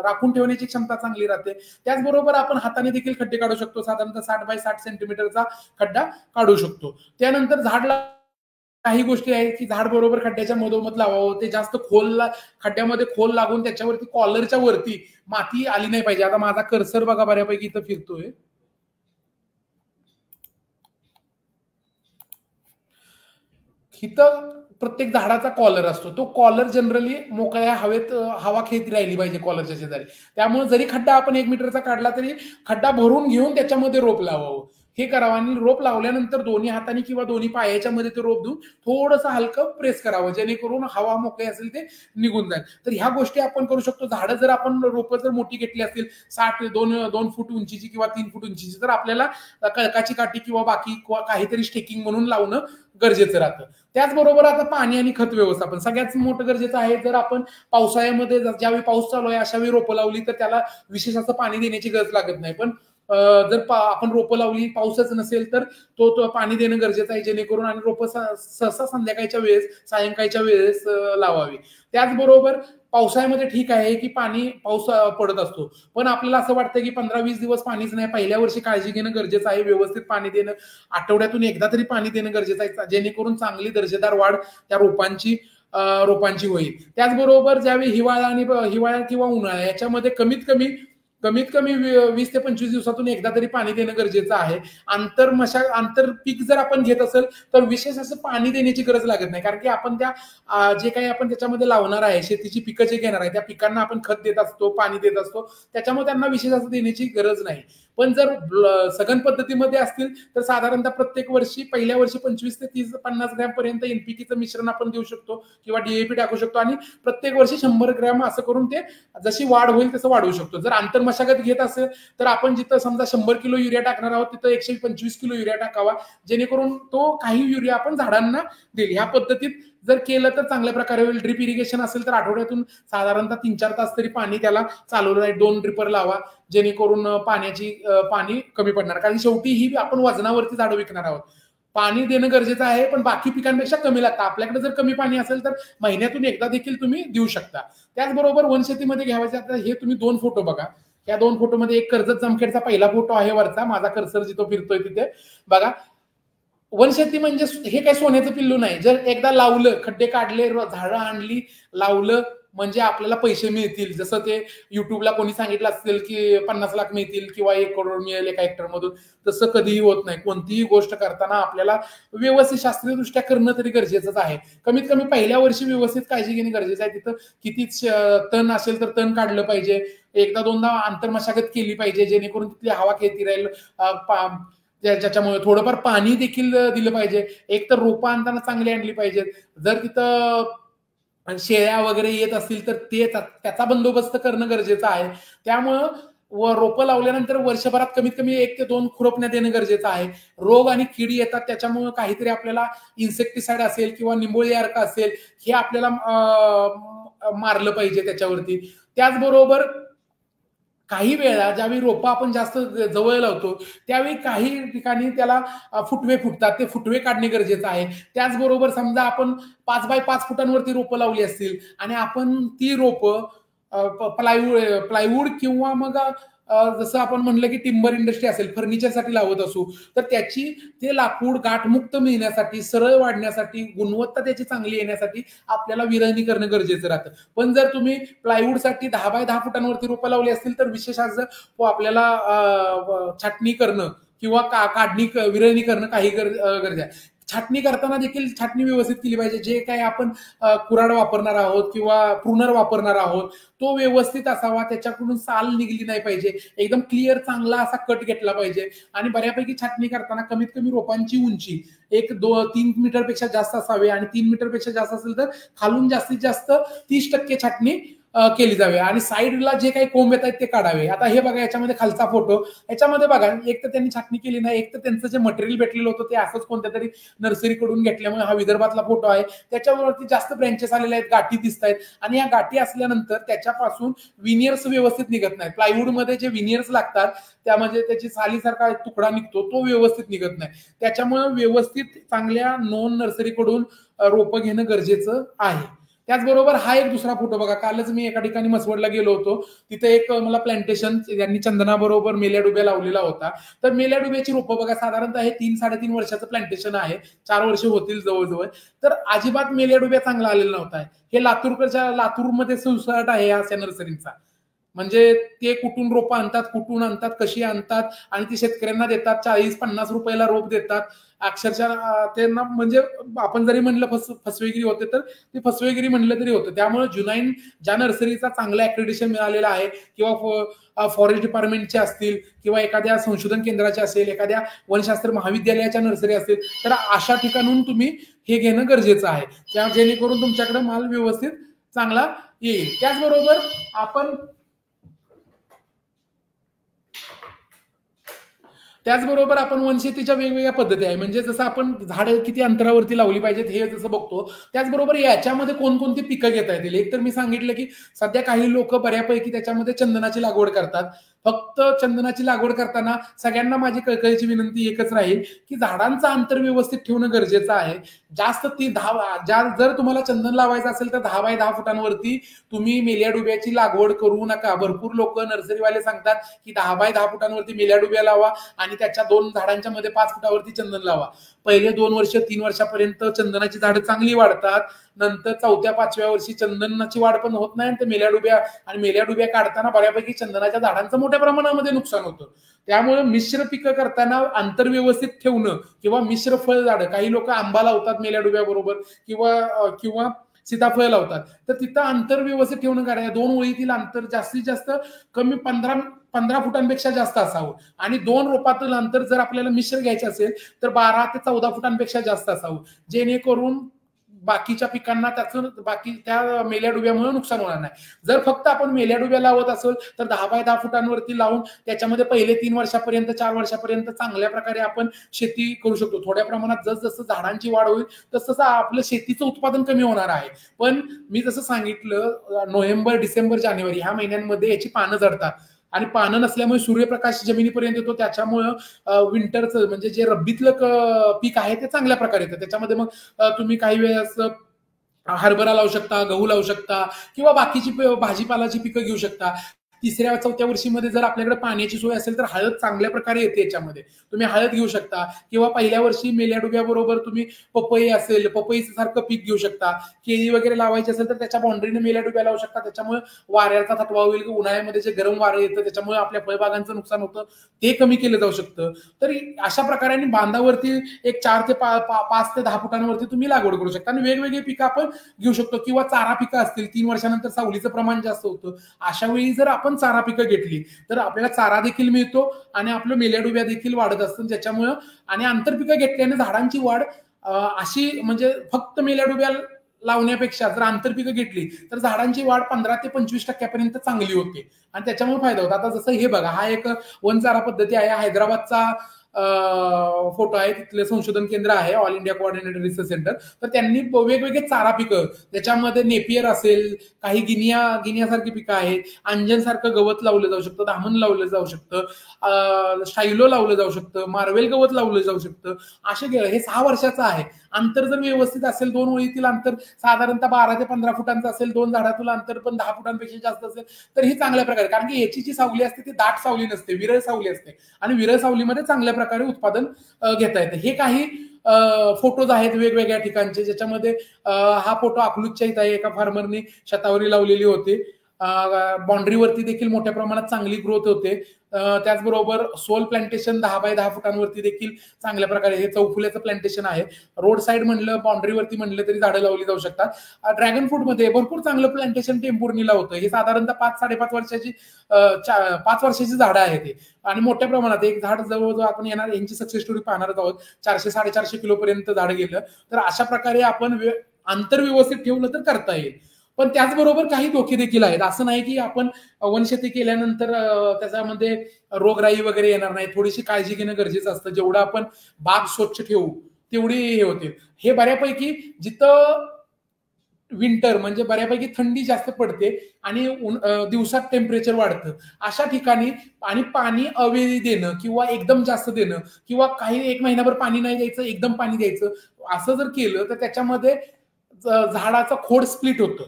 राखून ठेवण्याची क्षमता चांगली राहते. त्याचबरोबर आपण हाताने देखील खड्डे काढू शकतो. साधारणतः 60 बाय 60 सेंटीमीटरचा खड्डा काढू शकतो. त्यानंतर झाडला काही गोष्टी आहेत की झाड बरोबर खड्ड्याच्या मधोमध लावावं, ते जास्त खड्ड्यामध्ये खोल लागून त्याच्यावरती कॉलरच्या वरती माती आली नाही पाहिजे. आता माझा कर्सर बघा बऱ्यापैकी इथं फिरतोय. इथं प्रत्येक झाडाचा कॉलर असतो, तो कॉलर जनरली मोकळ्या हवेत हवा खेळती राहिली पाहिजे कॉलरच्या शेजारी. त्यामुळे जरी खड्डा आपण 1 मीटरचा काढला तरी खड्डा भरून घेऊन त्याच्यामध्ये रोप लावावं, हे करावं. आणि रोप लावल्यानंतर दोन्ही हाताने किंवा दोन्ही पायाच्या मध्ये ते रोप देऊन थोडंसं हलकं प्रेस करावं, जेणेकरून हवा मोकळी असेल ते निघून जाईल. तर ह्या गोष्टी आपण करू शकतो. झाडं जर आपण रोपं जर मोठी घेतली असतील 2 फूट उंचीची किंवा 3 फूट उंचीची, तर आपल्याला कळकाची काठी किंवा बाकी काहीतरी स्टेकिंग म्हणून लावणं गरजेचं राहतं. त्याचबरोबर आता पाणी आणि खत व्यवस्थापन सगळ्यात मोठं गरजेचं आहे. जर आपण पावसाळ्यामध्ये ज्यावेळी पाऊस चालू आहे अशा वेळी रोपं लावली तर त्याला विशेष असं पाणी देण्याची गरज लागत नाही. पण जर आपण रोपं लावली, पाऊसच नसेल तर तो पाणी देणं गरजेचं आहे, जेणेकरून आणि रोपं सहसा संध्याकाळच्या वेळेस, सायंकाळच्या वेळेस लावावी. त्याचबरोबर पावसाळ्यामध्ये ठीक आहे की पाऊस पडत असतो, पण आपल्याला असं वाटतं की 15-20 दिवस पाणीच नाही, पहिल्या वर्षी काळजी घेणं गरजेचं आहे. व्यवस्थित पाणी देणं, आठवड्यातून एकदा तरी पाणी देणं गरजेचं आहे, जेणेकरून चांगली दर्जेदार वाढ त्या रोपांची रोपांची होईल. त्याचबरोबर ज्यावेळी हिवाळा किंवा उन्हाळा याच्यामध्ये कमीत कमी 20 ते 25 दिवसातून एकदा तरी पाणी देणं गरजेचं आहे. आंतर पीक जर आपण घेत असेल तर विशेष असं पाणी देण्याची गरज लागत नाही, कारण की आपण जे काही आपण त्याच्यामध्ये लावणार आहे, शेतीची पिकं जे घेणार आहे त्या पिकांना आपण खत देत असतो, पाणी देत असतो, त्याच्यामुळे त्यांना विशेष असं देण्याची गरज नाही. पण जर सघन पद्धतीमध्ये असतील तर साधारणतः प्रत्येक वर्षी पहिल्या वर्षी 25 ते 30-50 ग्रॅम पर्यंत एनपीकेचं मिश्रण आपण देऊ शकतो किंवा डीएपी टाकू शकतो आणि प्रत्येक वर्षी 100 ग्रॅम असं करून ते जशी वाढ होईल तसं वाढवू शकतो. जर आंतर मशागत घेत असेल तर आपण जिथं समजा 100 किलो युरिया टाकणार आहोत तिथं 125 किलो युरिया टाकावा, जेणेकरून तो काही युरिया आपण झाडांना देईल. ह्या पद्धतीत जर केलं तर चांगल्या प्रकारे होईल. ड्रिप इरिगेशन असेल तर आठवड्यातून साधारणतः 3-4 तास तरी पाणी त्याला चालवलं जाईल. 2 ड्रिपर लावा, जेणेकरून पाणी कमी पडणार, कारण शेवटी ही आपण वजनावरती झाडं विकणार आहोत. पाणी देणं गरजेचं आहे, पण बाकी पिकांपेक्षा कमी लागतं. आपल्याकडे जर कमी पाणी असेल तर महिन्यातून एकदा देखील तुम्ही देऊ शकता. त्याचबरोबर वनशेतीमध्ये घ्यावायचे आता हे तुम्ही 2 फोटो बघा. या 2 फोटोमध्ये एक कर्जत जामखेडचा पहिला फोटो आहे वरचा, माझा कर्सर जिथं फिरतोय तिथे बघा. वनशेती म्हणजे हे काही सोन्याचं पिल्लू नाही. जर एकदा लावलं, खड्डे काढले, झाडं आणली, लावलं म्हणजे आपल्याला पैसे मिळतील. जसं ते युट्यूबला कोणी सांगितलं असेल की 50 लाख मिळतील किंवा 1 करोड मिळेल एका हेक्टर मधून, तसं कधीही होत नाही. कोणतीही गोष्ट करताना आपल्याला व्यवस्थित शास्त्रीयदृष्ट्या करणं तरी गरजेचंच आहे. कमीत कमी पहिल्या वर्षी व्यवस्थित काळजी घेणे गरजेचं आहे. तिथं किती तण असेल तर तण काढलं पाहिजे, एकदा दोनदा आंतरमशागत केली पाहिजे, जेणेकरून तिथली हवा खेळती राहील. ज्याच्यामुळे थोडंफार पाणी देखील दिलं पाहिजे. एक तर रोपं आणताना चांगली आणली पाहिजेत. जर तिथं शेळ्या वगैरे येत असतील तर त्याचा बंदोबस्त करणं गरजेचं आहे. त्यामुळं रोपं लावल्यानंतर वर्षभरात कमीत कमी 1 ते 2 खुरपण्या देणं गरजेचं आहे. रोग आणि कीड येतात, त्याच्यामुळे काहीतरी आपल्याला इन्सेक्टिसाइड असेल किंवा निंबोळी अर्क असेल हे आपल्याला मारलं पाहिजे त्याच्यावरती. त्याचबरोबर काही वेळा ज्यावेळी रोपं आपण जास्त जवळ लावतो त्यावेळी काही ठिकाणी त्याला फुटवे फुटतात, ते फुटवे काढणे गरजेचं आहे. त्याचबरोबर समजा आपण 5 बाय 5 फुटांवरती रोपं लावली असतील आणि आपण ती रोपं प्लायवूड किंवा मग जसं आपण म्हणलं की टिंबर इंडस्ट्री असेल, फर्निचरसाठी लावत असू तर ते लाकूड गाठमुक्त मिळण्यासाठी, सरळ वाढण्यासाठी, गुणवत्ता त्याची चांगली येण्यासाठी आपल्याला विरळणी करणं गरजेचं राहतं. पण जर तुम्ही प्लायवूडसाठी 10 बाय 10 फुटांवरती रोपं लावली असतील तर विशेष असं आपल्याला छाटणी करणं किंवा विरळणी करणं काही गरजेचं आहे. छाटणी करताना देखील छाटणी व्यवस्थित केली पाहिजे. जे काही आपण कुऱ्हाड वापरणार आहोत किंवा प्रूनर वापरणार आहोत तो व्यवस्थित असावा, त्याच्याकडून साल निघली नाही पाहिजे, एकदम क्लिअर चांगला असा कट घेतला पाहिजे. आणि बऱ्यापैकी छाटणी करताना कमीत कमी रोपांची उंची 1-3 मीटरपेक्षा जास्त असावी आणि 3 मीटरपेक्षा जास्त असेल तर खालून जास्तीत जास्त 30% छाटणी केली जावी आणि साईडला जे काही कोंब येत आहेत ते काढावे. आता हे बघा, याच्यामध्ये खालचा फोटो, याच्यामध्ये बघा एक तर त्यांनी छाटणी केली नाही, एक तर त्यांचं जे मटेरियल भेटलेलं होतं ते असंच कोणत्या तरी नर्सरीकडून घेतल्यामुळे हा विदर्भातला फोटो आहे. त्याच्यावरती जास्त ब्रँचेस आलेले आहेत, गाठी दिसत आहेत आणि या गाठी असल्यानंतर त्याच्यापासून विनियर्स व्यवस्थित निघत नाहीत. प्लायवूडमध्ये जे विनियर्स लागतात त्यामध्ये त्याची सालीसारखा तुकडा निघतो, तो व्यवस्थित निघत नाही. त्याच्यामुळे व्यवस्थित चांगल्या नोन नर्सरीकडून रोपं घेणं गरजेचं आहे. त्याचबरोबर हा एक दुसरा फोटो बघा. कालच मी एका ठिकाणी मसवडला गेलो होतो, तिथे एक मला प्लांटेशन यांनी चंदनाबरोबर मेल्या डुब्या लावलेला होता. तर मेल्या डुब्याची रोपं बघा, साधारणतः हे 3-3.5 वर्षाचं प्लांटेशन आहे, 4 वर्ष होतील जवळजवळ. तर अजिबात मेल्या डुब्या चांगला आलेला नव्हता. हे लातूरमध्ये सुसाट आहे या नर्सरींचा. म्हणजे ते कुठून रोपं आणतात, कुठून आणतात, कशी आणतात आणि ती शेतकऱ्यांना देतात, 40-50 रुपयाला रोप देतात. अक्षरशः त्यांना म्हणजे आपण जरी म्हणलं फसवेगिरी होते तर ते फसवेगिरी म्हणलं तरी होतं. त्यामुळे जुनाईन ज्या नर्सरीचा चांगला ऍक्रेडिटेशन मिळालेला आहे किंवा फॉरेस्ट डिपार्टमेंटचे असतील किंवा एखाद्या संशोधन केंद्राचे असेल, एखाद्या वनशास्त्र महाविद्यालयाच्या नर्सरी असेल, तर अशा ठिकाणून तुम्ही हे घेणं गरजेचं आहे, जेणेकरून तुमच्याकडे माल व्यवस्थित चांगला येईल. त्याचबरोबर आपण वनशेतीच्या वेगवेगळ्या पद्धती आहे. म्हणजे जसं आपण झाडं किती अंतरावरती लावली पाहिजेत हे जसं बघतो, त्याचबरोबर याच्यामध्ये कोणकोणती पिकं घेता येतील. एक तर मी सांगितलं की सध्या काही लोक बऱ्यापैकी त्याच्यामध्ये चंदनाची लागवड करतात. फक्त चंदनाची लागवड करताना सगळ्यांना माझी कळकळीची विनंती एकच राहील की झाडांचं अंतर व्यवस्थित ठेवणं गरजेचं आहे. जास्त ती जर तुम्हाला चंदन लावायचं असेल तर 10 बाय 10 फुटांवरती तुम्ही मेल्या डुब्याची लागवड करू नका. भरपूर लोक नर्सरीवाले सांगतात की 10 बाय 10 फुटांवरती मेल्या डुब्या लावा आणि त्याच्या 2 झाडांच्या मध्ये 5 फुटावरती चंदन लावा. पहिले 2 वर्ष 3 वर्षापर्यंत चंदनाची झाडं चांगली वाढतात. नंतर 4थ्या-5व्या वर्षी चंदनाची वाढ पण होत नाही. आणि मेल्या डुब्या काढताना बऱ्यापैकी चंदनाच्या झाडांचं मोठ्या प्रमाणामध्ये नुकसान होतं. त्यामुळे मिश्र पिकं करताना अंतर व्यवस्थित ठेवणं किंवा मिश्र फळ झाडं, काही लोक आंबा लावतात मेल्या डुब्याबरोबर किंवा सीताफळ लावतात, तर तिथं अंतर व्यवस्थित ठेवणं करायचं. 2 ओळीतील अंतर जास्तीत जास्त कमी 15 फुटांपेक्षा जास्त असावं आणि 2 रोपातील अंतर जर आपल्याला मिश्र घ्यायचे असेल तर 12 ते 14 फुटांपेक्षा जास्त असावं, जेणेकरून बाकीच्या पिकांना त्या मेल्या डुब्यामुळे नुकसान होणार नाही. जर फक्त आपण मेल्या डुब्या लावत असेल तर 10 बाय 10 फुटांवरती लावून त्याच्यामध्ये पहिले 3 वर्षापर्यंत 4 वर्षापर्यंत चांगल्या प्रकारे आपण शेती करू शकतो. थोड्या प्रमाणात जसं झाडांची वाढ होईल तसं आपलं शेतीचं उत्पादन कमी होणार आहे. पण मी जसं सांगितलं, नोव्हेंबर, डिसेंबर, जानेवारी ह्या महिन्यांमध्ये याची पानं झडतात आणि पानं नसल्यामुळे सूर्यप्रकाश जमिनीपर्यंत येतो. त्याच्यामुळं विंटरचं म्हणजे जे रब्बीतलं पीक आहे ते चांगल्या प्रकारे येतं. त्याच्यामध्ये मग तुम्ही काही वेळेस हरभरा लावू शकता, गहू लावू शकता किंवा बाकीची भाजीपालाची पिकं घेऊ शकता. 3ऱ्या-4थ्या वर्षीमध्ये जर आपल्याकडे पाण्याची सोय असेल तर हळद चांगल्या प्रकारे येते. याच्यामध्ये तुम्ही हळद घेऊ शकता किंवा पहिल्या वर्षी मेल्या डुब्याबरोबर तुम्ही पपई असेल, पपईचं सारखं पीक घेऊ शकता. केळी वगैरे लावायची असेल तर त्याच्या बाउंड्रीने मेल्या डुब्या लावू शकता. त्याच्यामुळे वाऱ्याचा थकवा होईल, उन्हाळ्यामध्ये जे गरम वारं येतं त्याच्यामुळे आपल्या फळबागांचं नुकसान होतं, ते कमी केलं जाऊ शकतं. तर अशा प्रकारे बांधावरती एक 4 ते 5 ते 10 फुटांवरती तुम्ही लागवड करू शकता आणि वेगवेगळी पिकं आपण घेऊ शकतो. किंवा चारा पिकं असतील, 3 वर्षानंतर सावलीचं प्रमाण जास्त होतं, अशा वेळी जर आपण चारा पिकं घेतली तर आपल्याला चारा देखील मिळतो आणि आपलं मेल्या डुब्या देखील वाढत असतात. त्याच्यामुळं आणि आंतरपिकं घेतल्याने झाडांची वाढ अशी म्हणजे फक्त मेल्या डुब्या लावण्यापेक्षा जर आंतरपिकं घेतली तर झाडांची वाढ 15 ते 25% चांगली होते आणि त्याच्यामुळे फायदा होतो. आता जसं हे बघा, हा एक वनचारा पद्धती आहे. हैदराबादचा फोटो आहे, तिथलं संशोधन केंद्र आहे, all India coordinated research centre. तर त्यांनी वेगवेगळे चारा पिकं, त्याच्यामध्ये नेपियर असेल, काही गिनियासारखी पिकं आहेत, अंजनसारखं गवत लावलं जाऊ शकतं, दामन लावलं जाऊ शकतं, शायलो लावलं जाऊ शकतं, मार्वेल गवत लावलं जाऊ शकतं. असे हे 6 वर्षाचं आहे. अंतर जर व्यवस्थित असेल, 2 ओळीतील अंतर साधारणतः 12 ते 15 फुटांचं असेल, 2 झाडातील अंतर पण 10 फुटांपेक्षा जास्त असेल तर ही चांगल्या प्रकारे, कारण की याची जी सावली असते ती दाट सावली नसते, विरळ सावली असते आणि विरळ सावलीमध्ये चांगल्या प्रकारे उत्पादन घेता येतं. हे काही फोटोज आहेत वेगवेगळ्या ठिकाणचे, ज्याच्यामध्ये हा फोटो अकलूजच्या इथं आहे, एका फार्मरनी शतावरी लावलेली होती. बाउंड्रीवरती देखील मोठ्या प्रमाणात चांगली ग्रोथ होते. त्याचबरोबर सोल प्लांटेशन 10 बाय 10 फुटांवरती देखील चांगल्या प्रकारे, हे चौफुल्याचं प्लांटेशन आहे. रोड साईड म्हणलं, बाउंड्रीवरती म्हणलं तरी झाडं लावली जाऊ शकतात. ड्रॅगन फ्रूट मध्ये भरपूर चांगलं प्लांटेशन टेंभुर्णीला होतं. हे साधारणतः 5-5.5 वर्षाची 5 वर्षाची झाडं आहेत ते आणि मोठ्या प्रमाणात एक झाड जवळजवळ आपण येणार यांची सक्सेस स्टोरी पाहणार आहोत. 400-450 किलो पर्यंत झाड गेलं. तर अशा प्रकारे आपण अंतर व्यवस्थित ठेवलं तर करता येईल. पण त्याचबरोबर काही धोके देखील आहेत. असं नाही की आपण वनशेती केल्यानंतर त्याच्यामध्ये रोगराई वगैरे येणार नाही. थोडीशी काळजी घेणं गरजेचं असतं. जेवढं आपण बाग स्वच्छ ठेवू तेवढी हे होते. हे बऱ्यापैकी जिथं विंटर म्हणजे बऱ्यापैकी थंडी जास्त पडते आणि दिवसात टेम्परेचर वाढतं, अशा ठिकाणी आणि पाणी अवेळी देणं किंवा एकदम जास्त देणं किंवा काही 1 महिनाभर पाणी नाही द्यायचं, एकदम पाणी द्यायचं, असं जर केलं तर त्याच्यामध्ये झाडाचं खोड स्प्लिट होतं,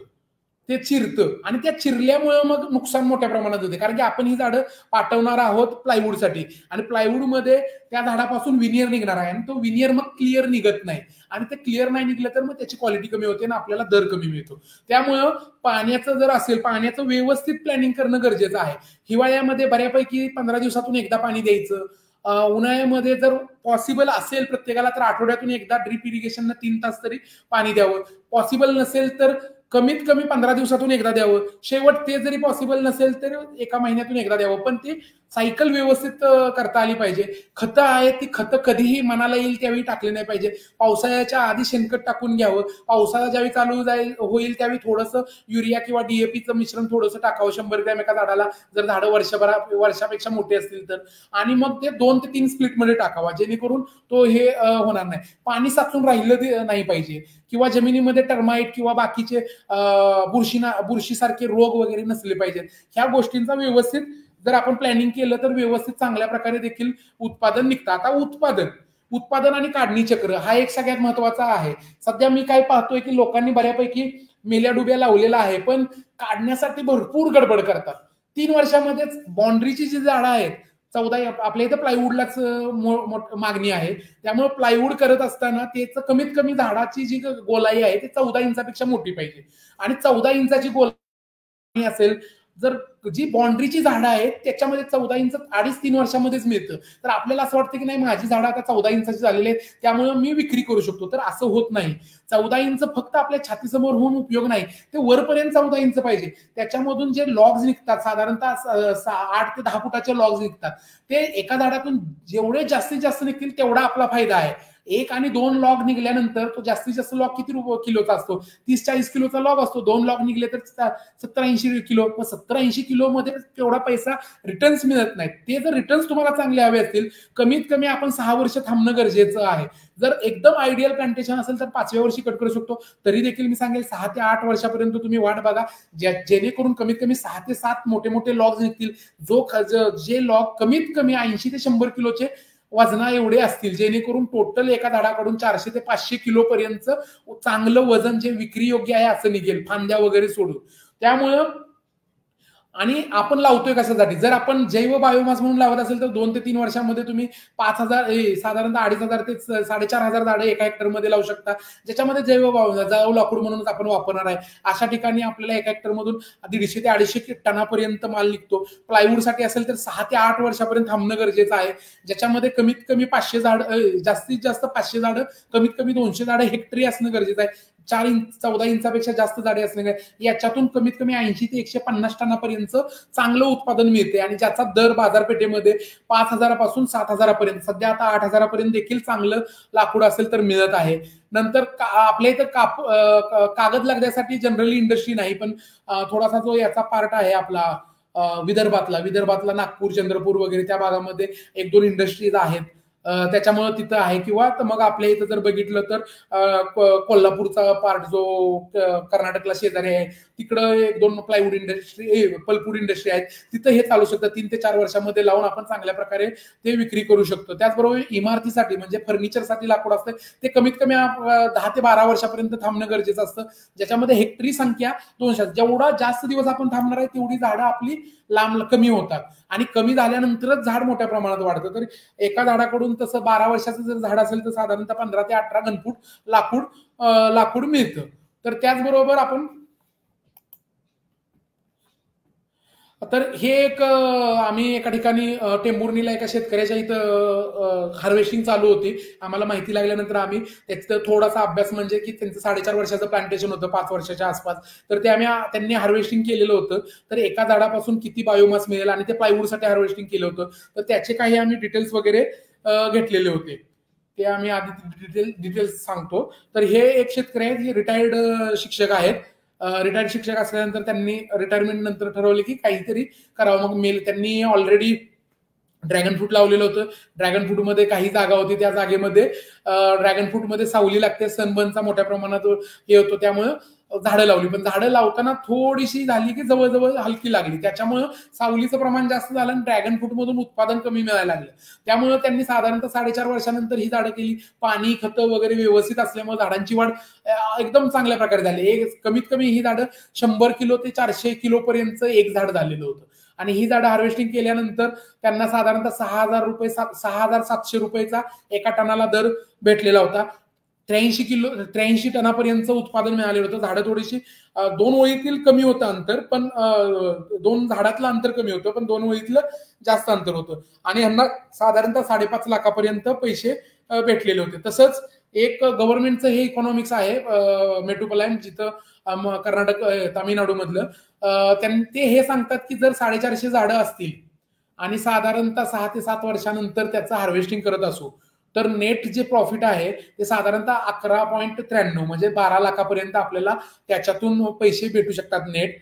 ते चिरतं आणि त्या चिरल्यामुळे मग नुकसान मोठ्या प्रमाणात होते. कारण की आपण ही झाडं पाठवणार आहोत प्लायवूडसाठी आणि प्लायवूडमध्ये त्या झाडापासून विनियर निघणार आहे आणि तो विनियर मग क्लिअर निघत नाही आणि ते क्लिअर नाही निघलं तर मग त्याची क्वालिटी कमी होते आणि आपल्याला दर कमी मिळतो. त्यामुळं पाण्याचं जर असेल, पाण्याचं व्यवस्थित प्लॅनिंग करणं गरजेचं आहे. हिवाळ्यामध्ये बऱ्यापैकी 15 दिवसातून एकदा पाणी द्यायचं. उन्हाळ्यामध्ये जर पॉसिबल असेल प्रत्येकाला तर आठवड्यातून एकदा ड्रीप इरिगेशननं 3 तास तरी पाणी द्यावं. पॉसिबल नसेल तर कमीत कमी 15 दिवसातून एकदा द्यावं. शेवट ते जरी पॉसिबल नसेल तर 1 महिन्यातून एकदा द्यावं. पण ती सायकल व्यवस्थित करता आली पाहिजे. खतं आहेत ती खतं कधीही मनाला येईल त्यावेळी टाकले नाही पाहिजे. पावसाळ्याच्या आधी शेणखत टाकून घ्यावं. पावसाळा ज्यावेळी चालू होईल त्यावेळी थोडंसं युरिया किंवा डीएपीचं मिश्रण थोडंसं टाकावं 100 ग्रॅम एका झाडाला, जर झाडं वर्षापेक्षा मोठी असतील तर, आणि मग ते 2 ते 3 स्प्लिटमध्ये टाकावा, जेणेकरून तो हे होणार नाही. पाणी साचून राहिलं नाही पाहिजे किंवा जमिनीमध्ये टर्माइट किंवा बाकीचे बुरशीसारखे रोग वगैरे नसले पाहिजेत. ह्या गोष्टींचा व्यवस्थित जर आपण प्लॅनिंग केलं तर व्यवस्थित चांगल्या प्रकारे देखील उत्पादन निघतं. आता उत्पादन आणि काढणी चक्र हा एक सगळ्यात महत्वाचा आहे. सध्या मी काय पाहतोय की लोकांनी बऱ्यापैकी मेल्या डुब्या लावलेला आहे, पण काढण्यासाठी भरपूर गडबड करतात. 3 वर्षामध्येच बाउंड्रीची जी झाडं आहेत 14, आपल्या इथं प्लायवूडलाच मागणी आहे, त्यामुळे प्लायवूड करत असताना त्याचं कमीत कमी झाडाची जी गोलाई आहे ती 14 इंचापेक्षा मोठी पाहिजे. आणि 14 इंचाची गोलाई असेल, जर जी बाउंड्रीची झाडं आहेत त्याच्यामध्ये 14 इंच 2.5-3 वर्षामध्येच मिळतं. तर आपल्याला असं वाटतं की नाही, माझी झाडं आता 14 इंचाची झालेली आहेत त्यामुळे मी विक्री करू शकतो. तर असं होत नाही. 14 इंच फक्त आपल्या छातीसमोर होऊन उपयोग नाही, ते वरपर्यंत 14 इंच पाहिजे. त्याच्यामधून जे लॉग्स निघतात साधारणतः 8 ते 10 फुटाचे लॉग्स निघतात, ते एका झाडातून जेवढे जास्तीत जास्त निघतील तेवढा आपला फायदा आहे. 1 आणि 2 लॉग निघल्यानंतर तो जास्तीत जास्त लॉग किती किलोचा असतो? 30-40 किलोचा लॉग असतो. 2 लॉग निघले तर 70-80 किलो. 70-80 किलो मध्ये तेवढा पैसा रिटर्न्स मिळत नाहीत. ते जर रिटर्न्स तुम्हाला चांगले हवे असतील, कमीत कमी आपण 6 वर्ष थांबणं गरजेचं आहे. जर एकदम आयडियल प्लांटेशन असेल तर 5व्या वर्षी कट करू शकतो. तरी देखील मी सांगेल 6 ते 8 वर्षापर्यंत तुम्ही वाट बघा, जेणेकरून कमीत कमी 6 ते 7 मोठे मोठे लॉग निघतील. जे लॉग कमीत कमी 80 ते 100 किलोचे वजना एवढे असतील, जेणेकरून टोटल एका झाडाकडून 400 ते 500 किलो पर्यंत चांगलं वजन जे विक्री योग्य आहे असं निघेल, फांद्या वगैरे सोडून. त्यामुळं आणि आपण लावतोय कशासाठी? जर आपण जैव बायोमास म्हणून लावत असेल तर 2 ते 3 वर्षांमध्ये तुम्ही 5,000 साधारणतः 2,500 ते 4,500 झाडं एका हेक्टरमध्ये लावू शकता, ज्याच्यामध्ये जैव लाकूड म्हणून आपण वापरणार आहे. अशा ठिकाणी आपल्याला एका हेक्टरमधून 150 ते 250 टनापर्यंत माल निघतो. प्लायवूडसाठी असेल तर 6 ते 8 वर्षापर्यंत थांबणं गरजेचं आहे, ज्याच्यामध्ये कमीत कमी 500 झाडं, जास्तीत जास्त 500 झाडं, कमीत कमी 200 झाडं हेक्टरी असणं गरजेचं आहे. 14 इंचापेक्षा जास्त झाडे असणे, याच्यातून कमीत कमी 80 ते 150 टनापर्यंत चांगलं उत्पादन मिळते आणि ज्याचा दर बाजारपेठेमध्ये 5,000 पासून 7,000 पर्यंत, सध्या आता 8,000 पर्यंत देखील चांगलं लाकूड असेल तर मिळत आहे. नंतर आपल्या इथं कागद लगद्यासाठी जनरली इंडस्ट्री नाही, पण थोडासा जो याचा पार्ट आहे आपला विदर्भातला नागपूर, चंद्रपूर वगैरे त्या भागामध्ये 1-2 इंडस्ट्रीज आहेत. त्याच्यामुळे तिथं आहे. किंवा मग आपल्या इथं जर बघितलं तर कोल्हापूरचा पार्ट जो कर्नाटकला शेजारी आहे, तिकडं 1-2 प्लायवूड इंडस्ट्री, पल्पवूड इंडस्ट्री आहेत, तिथं हे चालू शकतं. 3 ते 4 वर्षामध्ये लावून आपण चांगल्या प्रकारे ते विक्री करू शकतो. त्याचबरोबर इमारतीसाठी म्हणजे फर्निचरसाठी लाकूड असतं, ते कमीत कमी 10 ते 12 वर्षापर्यंत थांबणं गरजेचं असतं, ज्याच्यामध्ये हेक्टरी संख्या 200. जेवढा जास्त दिवस आपण थांबणार आहे तेवढी झाडं आपली लांब कमी होतात आणि कमी झाल्यानंतरच झाड मोठ्या प्रमाणात वाढतं. तर एका झाडाकडून तसं 12 वर्षाचं जर झाड असेल तर साधारणतः 15 ते 18 घनफूट लाकूड मिळतं. तर त्याचबरोबर आपण तर हे एक आम्ही एका ठिकाणी टेंभुर्णीला एका शेतकऱ्याच्या इथं हार्वेस्टिंग चालू होती. आम्हाला माहिती लागल्यानंतर आम्ही त्याचा थोडासा अभ्यास, म्हणजे की त्यांचं 4.5 वर्षाचं प्लांटेशन होतं, 5 वर्षाच्या आसपास. तर ते त्यांनी हार्वेस्टिंग केलेलं होतं. तर एका झाडापासून किती बायोमास मिळेल आणि ते प्लायवूडसाठी हार्वेस्टिंग केलं होतं, तर त्याचे काही आम्ही डिटेल्स वगैरे घेतलेले होते. ते आम्ही आधी डिटेल्स सांगतो. तर हे एक शेतकरी आहेत, हे रिटायर्ड शिक्षक आहेत. रिटायर्ड शिक्षक असल्यानंतर त्यांनी रिटायरमेंट नंतर ठरवले की काहीतरी करावं. मग त्यांनी ऑलरेडी ड्रॅगन फ्रूट लावलेलं होतं. ड्रॅगन फ्रूटमध्ये काही जागा होती, त्या जागेमध्ये ड्रॅगन फ्रूटमध्ये सावली लागते, सनबर्नचा मोठ्या प्रमाणात हे होतो, त्यामुळे झाडं लावली. पण झाडं लावताना थोडीशी झाली की जवळजवळ हलकी लागली, त्याच्यामुळे सावलीचं प्रमाण जास्त झालं आणि ड्रॅगन फ्रूट मधून उत्पादन कमी मिळायला लागलं. त्यामुळे त्यांनी साधारणतः 4.5 वर्षानंतर ही झाडं केली. पाणी, खतं वगैरे व्यवस्थित असल्यामुळे झाडांची वाढ एकदम चांगल्या प्रकारे झाली. कमीत कमी ही झाडं 100 किलो ते 400 किलो पर्यंत एक झाड झालेलं होतं. आणि ही झाडं हार्वेस्टिंग केल्यानंतर त्यांना साधारणतः 6,700 रुपयेचा एका टनाला दर भेटलेला होता. 83 टनापर्यंत उत्पादन मिळालेलं होतं. झाडं थोडीशी 2 ओळीतील कमी होतं अंतर, पण 2 झाडातलं अंतर कमी होतं, पण 2 ओळीतलं जास्त अंतर होतं. आणि यांना साधारणतः 5.5 लाखापर्यंत पैसे भेटलेले होते. तसंच एक गव्हर्नमेंटचं हे इकॉनॉमिक्स आहे मेट्रोपोलाइन, जिथं कर्नाटक, तामिळनाडू मधलं, ते हे सांगतात की जर 450 झाडं असतील आणि साधारणतः 6 ते 7 वर्षानंतर त्याचं हार्वेस्टिंग करत असू, तर नेट जे प्रॉफिट आहे ते साधारणतः 11.93 म्हणजे 12 लाखापर्यंत आपल्याला त्याच्यातून पैसे भेटू शकतात नेट.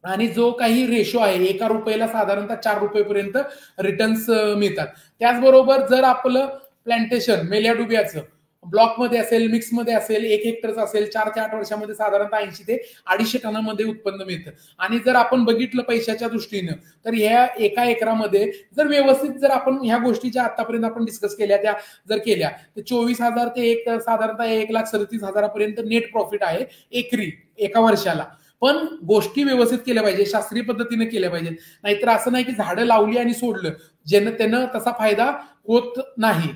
आणि जो काही रेशो आहे, 1 रुपयाला साधारणतः 4 रुपयेपर्यंत रिटर्न्स मिळतात. त्याचबरोबर जर आपलं प्लांटेशन मेल्या डुब्याचं ब्लॉकमध्ये असेल, मिक्समध्ये असेल, 1 हेक्टरचं असेल, 4 ते 8 वर्षामध्ये साधारणतः 80 ते 250 टनामध्ये उत्पन्न मिळतं. आणि जर आपण बघितलं पैशाच्या दृष्टीनं तर ह्या एका एकरामध्ये जर व्यवस्थित जर आपण ह्या गोष्टी ज्या आतापर्यंत आपण डिस्कस केल्या त्या जर केल्या तर 24,000 ते साधारणतः 1,37,000 नेट प्रॉफिट आहे एकरी एका वर्षाला. पण गोष्टी व्यवस्थित केल्या पाहिजे, शास्त्रीय पद्धतीने केल्या पाहिजेत. नाहीतर असं नाही की झाडं लावली आणि सोडलं, ज्यानं त्यानं तसा फायदा होत नाही.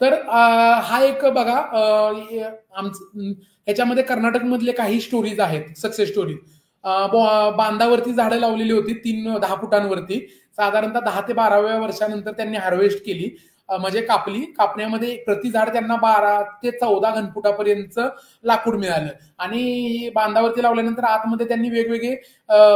तर हा एक बघा आमचं ह्याच्यामध्ये कर्नाटकमधले काही स्टोरीज आहेत, सक्सेस स्टोरी. बांधावरती झाडं लावलेली होती 10 फुटांवरती. साधारणतः 10 ते 12व्या वर्षानंतर त्यांनी हार्वेस्ट केली, म्हणजे कापण्यामध्ये प्रति झाड त्यांना 12 ते 14 घनफुटापर्यंत लाकूड मिळालं. आणि बांधावरती लावल्यानंतर आतमध्ये त्यांनी वेगवेगळे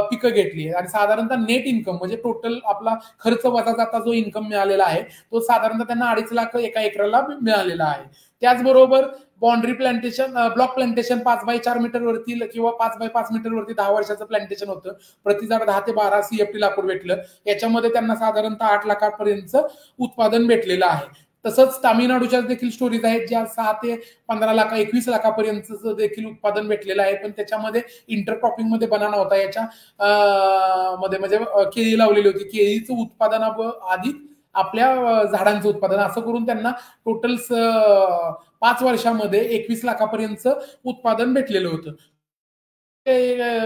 पिकं घेतली आणि साधारणतः नेट इन्कम म्हणजे टोटल आपला खर्च वजा जाता जो इन्कम मिळालेला आहे तो साधारणतः त्यांना 2.5 लाख एका एकराला मिळालेला आहे. त्याचबरोबर boundary plantation, block plantation 5x4 metre वरती किंवा 5x5 मीटर वरती 10 वर्षाचं प्लांटेशन होतं. प्रति झाड 10 ते 12 CFT लाकूड भेटलं. याच्यामध्ये त्यांना साधारणतः 8 लाखापर्यंत उत्पादन भेटलेलं आहे. तसंच तामिळनाडूच्या देखील स्टोरीज आहेत ज्या 6 ते 15 लाख 21 लाखापर्यंत देखील उत्पादन भेटलेलं आहे. पण त्याच्यामध्ये इंटरक्रॉपिंग मध्ये बनाना होता. याच्या मध्ये म्हणजे केळी लावलेली होती. केळीचं उत्पादन आधी आपल्या झाडांचं उत्पादन असं करून त्यांना टोटल 5 वर्षामध्ये 21 लाखापर्यंत उत्पादन भेटलेलं होतं.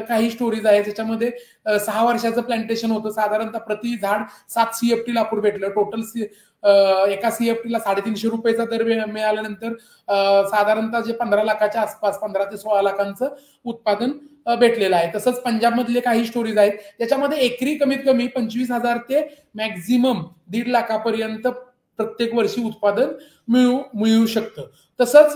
काही स्टोरीज आहेत ज्याच्यामध्ये 6 वर्षाचं प्लांटेशन होतं. साधारणतः प्रति झाड 7 CFT लाकूड भेटलं. टोटल एका CFTला 350 रुपयाचा दर मिळाल्यानंतर साधारणतः जे 15 लाखाच्या आसपास 15 ते 16 लाखांचं उत्पादन भेटलेलं आहे. तसंच पंजाबमधले काही स्टोरीज आहेत त्याच्यामध्ये एकरी कमीत कमी 25,000 ते मॅक्झिमम 1.5 लाखापर्यंत प्रत्येक वर्षी उत्पादन मिळू शकतं. तसंच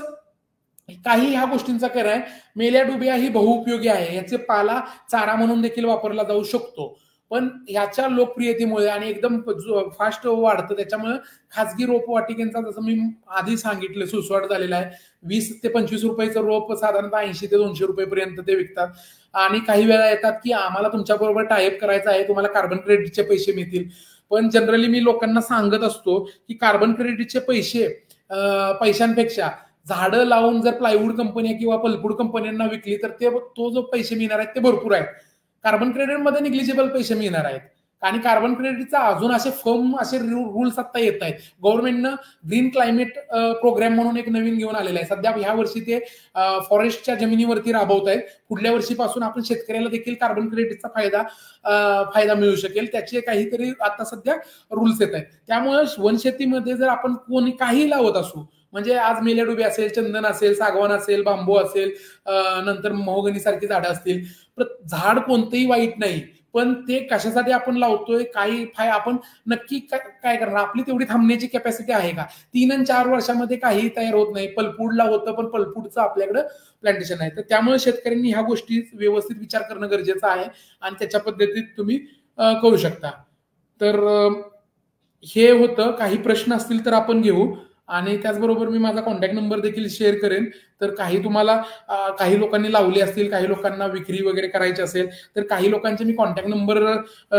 काही ह्या गोष्टींचा काय आहे, मेल्या डुबिया ही बहुउपयोगी आहे. याचे पाला चारा म्हणून देखील वापरला जाऊ शकतो. पण ह्याच्या लोकप्रियतेमुळे आणि एकदम फास्ट वाढतं त्याच्यामुळे खासगी रोपवाटिकेचा जसं मी आधी सांगितलं सुसवाट झालेला आहे. 20 ते 25 रुपयाचं रोप साधारणतः 80 ते 200 रुपयेपर्यंत ते विकतात. आणि काही वेळा येतात की आम्हाला तुमच्याबरोबर टायअप करायचं आहे, तुम्हाला कार्बन क्रेडिटचे पैसे मिळतील. पण जनरली मी लोकांना सांगत असतो की कार्बन क्रेडिटचे पैशांपेक्षा झाडं लावून जर प्लायवूड कंपन्या किंवा पल्पवूड कंपन्यांना विकली तर तो जो पैसे मिळणार आहेत ते भरपूर आहेत. कार्बन क्रेडिटमध्ये निग्लिजिबल पैसे मिळणार आहेत. आणि कार्बन क्रेडिटचा अजून असे रूल्स आता येत आहेत. गव्हर्नमेंटनं ग्रीन क्लायमेट प्रोग्राम म्हणून एक नवीन घेऊन आलेला आहे. सध्या ह्या वर्षी ते फॉरेस्टच्या जमिनीवरती राबवत आहेत. पुढल्या वर्षीपासून आपण शेतकऱ्याला देखील कार्बन क्रेडिटचा फायदा मिळू शकेल. त्याचे काहीतरी आता सध्या रूल्स येत आहेत. त्यामुळे वनशेतीमध्ये जर आपण कोणी काही लावत असू, म्हणजे आज मेल्याडुबी असेल, चंदन असेल, सागवान असेल, बांबू असेल, नंतर महोगनी सारखी झाडं असतील, झाड कोणतंही वाईट नाही. पण ते कशासाठी आपण लावतोय, काही आपण नक्की काय करणार, आपली तेवढी थांबण्याची कॅपॅसिटी आहे का? 3 आणि 4 वर्षामध्ये काही तयार होत नाही. पल्पवूडला होतं पण पल्पवूडचं आपल्याकडे प्लांटेशन आहे. तर त्यामुळे शेतकऱ्यांनी ह्या गोष्टी व्यवस्थित विचार करणं गरजेचं आहे आणि त्याच्या पद्धतीत तुम्ही करू शकता. तर हे होतं. काही प्रश्न असतील तर आपण घेऊ. आणि त्याचबरोबर मी माझा कॉन्टॅक्ट नंबर देखील शेअर करेन. तर काही लोकांनी लावले असतील, काही लोकांना विक्री वगैरे करायची असेल तर काही लोकांचे मी कॉन्टॅक्ट नंबर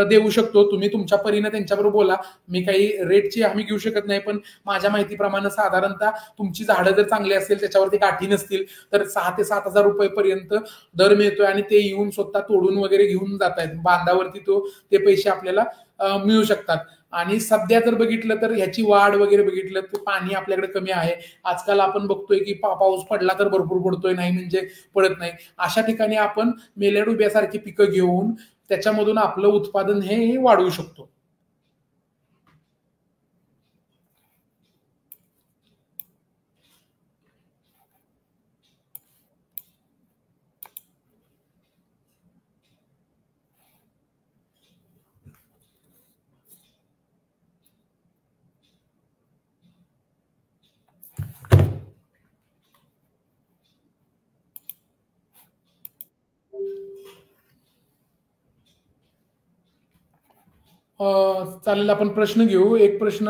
देऊ शकतो. तुम्ही तुमच्या परीने त्यांच्याबरोबर बोला. मी काही रेटची हमी घेऊ शकत नाही, पण माझ्या माहितीप्रमाणे साधारणतः तुमची झाडं जर चांगली असेल, त्याच्यावरती गाठी नसतील तर 6 ते 7,000 रुपयेपर्यंत दर मिळतोय आणि ते येऊन स्वतः तोडून वगैरे घेऊन जात आहेत. बांधावरती ते पैसे आपल्याला मिळू शकतात. आणि सध्या जर बघितलं तर ह्याची वाढ वगैरे बघितलं तर पाणी आपल्याकडे कमी आहे. आजकाल आपण बघतोय की पाऊस पडला तर भरपूर पडतोय, नाही म्हणजे पडत नाही. अशा ठिकाणी आपण मेल्याडुब्यासारखी पिकं घेऊन त्याच्यामधून आपलं उत्पादन हे वाढवू शकतो. चालेल, आपण प्रश्न घेऊ. एक प्रश्न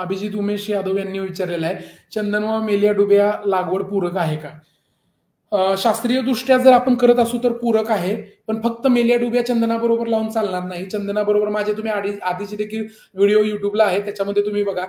अभिजित उमेश यादव यांनी विचारलेला आहे, चंदन व मेल्याडुबिया लागवड पूरक आहे का? शास्त्रीय दृष्ट्या जर आपण करत असू तर पूरक आहे, पण फक्त मेल्याडुबिया चंदनाबरोबर लावून चालणार नाही. चंदनाबरोबर माझे तुम्ही आधीचे देखील व्हिडिओ युट्यूबला आहे, त्याच्यामध्ये तुम्ही बघा.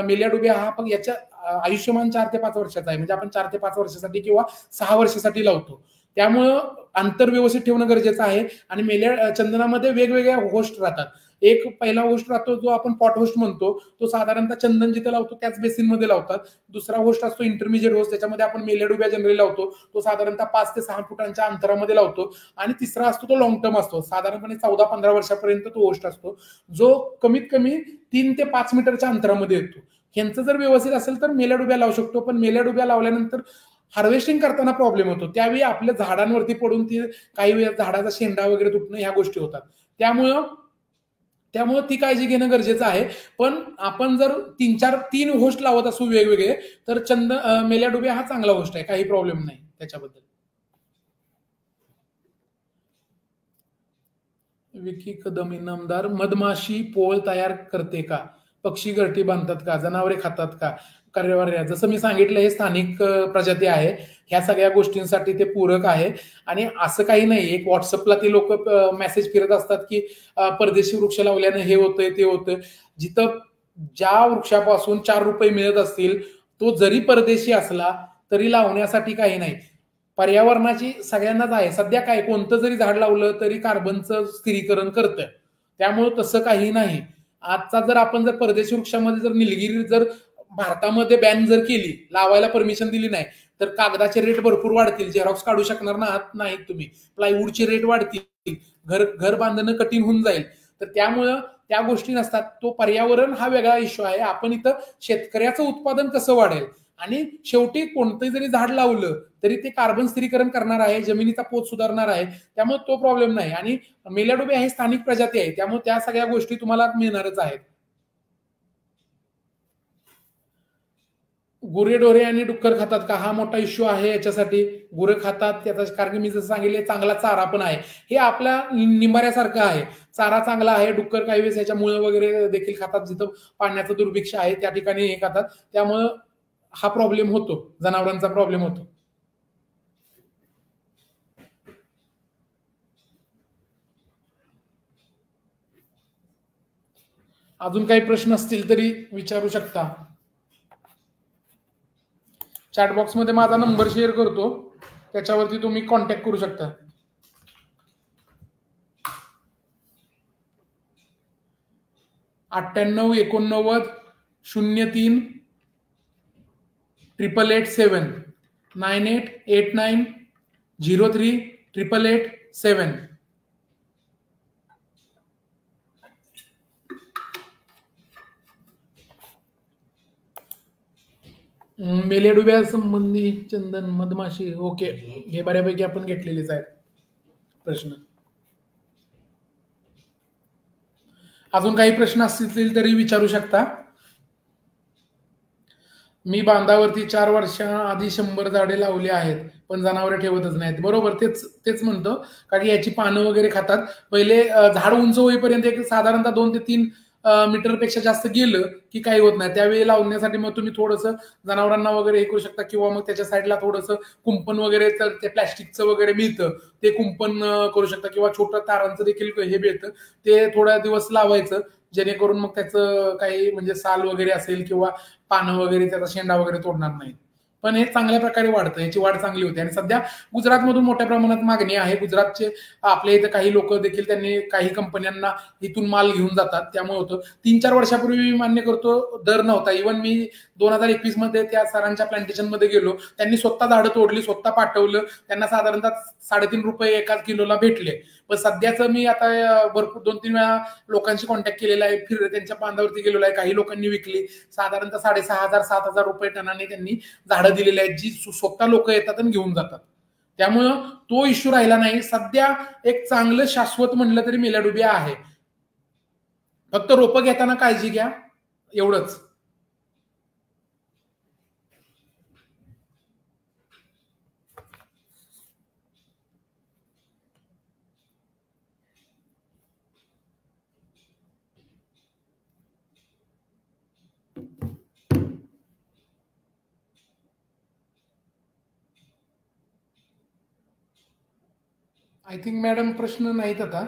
मेल्याडुबिया हा पण याच्या आयुष्यमान 4 ते 5 वर्षाचा आहे, म्हणजे आपण 4 ते 5 वर्षासाठी किंवा 6 वर्षासाठी लावतो. त्यामुळं अंतर व्यवस्थित ठेवणं गरजेचं आहे. आणि मेल्या चंदनामध्ये वेगवेगळ्या होस्ट राहतात. एक पहिला होस्ट राहतो जो आपण पॉट होस्ट म्हणतो, तो साधारणतः चंदन जिथे लावतो त्याच बेसिनमध्ये लावतात. दुसरा होस्ट असतो इंटरमिजिएट होस्ट, त्याच्यामध्ये आपण मेल्या डुब्या जनरली लावतो, तो साधारणतः 5 ते 6 फुटांच्या अंतरामध्ये लावतो. आणि तिसरा असतो तो लॉंग टर्म असतो, साधारणपणे 14-15 वर्षापर्यंत तो होस्ट असतो, जो कमीत कमी 3 ते 5 मीटरच्या अंतरामध्ये येतो. ह्यांचं जर व्यवस्थित असेल तर मेल्या डुब्या लावू शकतो. पण मेल्या डुब्या लावल्यानंतर हार्वेस्टिंग करताना प्रॉब्लेम होतो, त्यावेळी आपल्या झाडांवरती पडून ती काही वेळा झाडाचा शेंडा वगैरे तुटणं ह्या गोष्टी होतात. त्यामुळं ती काळजी घेणं गरजेचं आहे. पण आपण जर 3 होस्ट लावत असू वेगवेगळे, तर मेल्या डुब्या हा चांगला होस्ट आहे, काही प्रॉब्लेम नाही त्याच्याबद्दल. विकी कदम इनामदार, मधमाशी पोळ तयार करते का? पक्षी घरटी बांधतात का? जनावरे खातात का? कार्यावर जसं मी सांगितलं हे स्थानिक प्रजाती आहे, ह्या सगळ्या गोष्टींसाठी ते पूरक आहे. आणि असं काही नाही, एक व्हॉट्सअपला ते लोक मेसेज फिरत असतात की परदेशी वृक्ष लावल्याने हे होतंय ते होतंय. जिथं ज्या वृक्षापासून 4 रुपये मिळत असतील, तो जरी परदेशी असला तरी लावण्यासाठी काही नाही. पर्यावरणाची सगळ्यांनाच आहे. सध्या काय कोणतं जरी झाड लावलं तरी कार्बनचं स्थिरीकरण करतं, त्यामुळे तसं काही नाही. आजचा जर आपण जर परदेशी वृक्षामध्ये जर निलगिरी जर भारतामध्ये बॅन जर केली, लावायला परमिशन दिली नाही, तर कागदाचे रेट भरपूर वाढतील, झेरॉक्स काढू शकणार नाहीत तुम्ही, प्लायवूडचे रेट वाढतील, घर बांधणं कठीण होऊन जाईल. तर त्यामुळं त्या गोष्टी नसतात. तो पर्यावरण हा वेगळा इश्यू आहे. आपण इथं शेतकऱ्याचं उत्पादन कसं वाढेल, आणि शेवटी कोणतंही जरी झाड लावलं तरी ते कार्बन स्थिरीकरण करणार आहे, जमिनीचा पोत सुधारणार आहे, त्यामुळे तो प्रॉब्लेम नाही. आणि मेल्या डुब्या हे स्थानिक प्रजाती आहे, त्यामुळे त्या सगळ्या गोष्टी तुम्हाला मिळणारच आहेत. गुरेढोरे आणि डुक्कर खातात का? हा मोठा इश्यू आहे याच्यासाठी. गुरं खातात त्याचा, कारण की मी जसं सांगितले चांगला चारा पण आहे, हे आपल्या निंबाऱ्यासारखं आहे. चारा चांगला आहे. डुक्कर काही वेळेस याच्या मुळे वगैरे देखील खातात, जिथं पाण्याचं दुर्भिक्ष आहे त्या ठिकाणी हे खातात, त्यामुळं हा प्रॉब्लेम होतो, जनावरांचा प्रॉब्लेम होतो. अजून काही प्रश्न असतील तरी विचारू शकता. चॅट बॉक्समध्ये माझा नंबर शेअर करतो, त्याच्यावरती तुम्ही कॉन्टॅक्ट करू शकता. 9889038887 9889038887. मेल्या डुब्या संबंधी चंदन, मधमाशी, ओके, हे बऱ्यापैकी आपण घेतलेलेच आहेत प्रश्न. अजून काही प्रश्न असतील तरी विचारू शकता. मी बांधावरती 4 वर्षाआधी 100 झाडे लावली आहेत, पण जनावरे ठेवतच नाहीत. बरोबर, तेच म्हणतो, कारण याची पानं वगैरे खातात. पहिले झाड उंच होईपर्यंत एक साधारणतः 2 ते 3 मीटरपेक्षा जास्त गेलं की काही होत नाही. त्यावेळी लावण्यासाठी मग तुम्ही थोडंसं जनावरांना वगैरे हे करू शकता, किंवा मग त्याच्या साईडला थोडंसं कुंपण वगैरे, तर ते प्लॅस्टिकचं वगैरे मिळतं, ते कुंपण करू शकता, किंवा छोटं तारांचं देखील हे मिळतं, ते थोड्या दिवस लावायचं, जेणेकरून मग त्याचं काही म्हणजे साल वगैरे असेल किंवा पानं वगैरे त्याचा शेंडा वगैरे तोडणार नाही. पण हे चांगल्या प्रकारे वाढतं, याची वाढ चांगली होते. आणि सध्या गुजरातमधून मोठ्या प्रमाणात मागणी आहे. गुजरातचे आपल्या इथं काही लोक देखील त्यांनी काही कंपन्यांना इथून माल घेऊन जातात, त्यामुळे होतं. 3-4 वर्षापूर्वी मी मान्य करतो दर नव्हता. इव्हन मी 2021 मध्ये त्या सरांच्या प्लांटेशन मध्ये गेलो, त्यांनी स्वतः झाडं तोडली, स्वतः पाठवलं, त्यांना साधारणतः 3.5 रुपये एकाच किलोला भेटले. पण सध्याचं मी आता भरपूर 2-3 वेळा लोकांशी कॉन्टॅक्ट केलेला आहे, त्यांच्या बांधावरती गेलेलो आहे, काही लोकांनी विकली, साधारणतः 6,500-7,000 रुपये टनाने त्यांनी झाडं दिलेली आहेत, जी स्वतः लोक येतात आणि घेऊन जातात. त्यामुळं तो इश्यू राहिला नाही. सध्या एक चांगलं शाश्वत म्हणलं तरी मेल्या डुब्या आहे. फक्त रोपं घेताना काळजी घ्या, एवढंच. आय थिंक मॅडम प्रश्न नाहीत आता.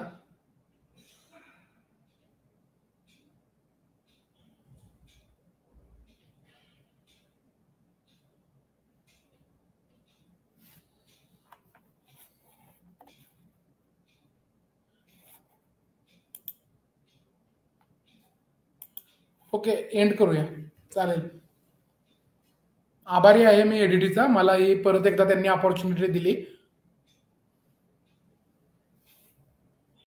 ओके, एंड करूया, चालेल. आभारी आहे मी एडीटीचा, मला ही परत एकदा त्यांनी अपॉर्च्युनिटी दिली.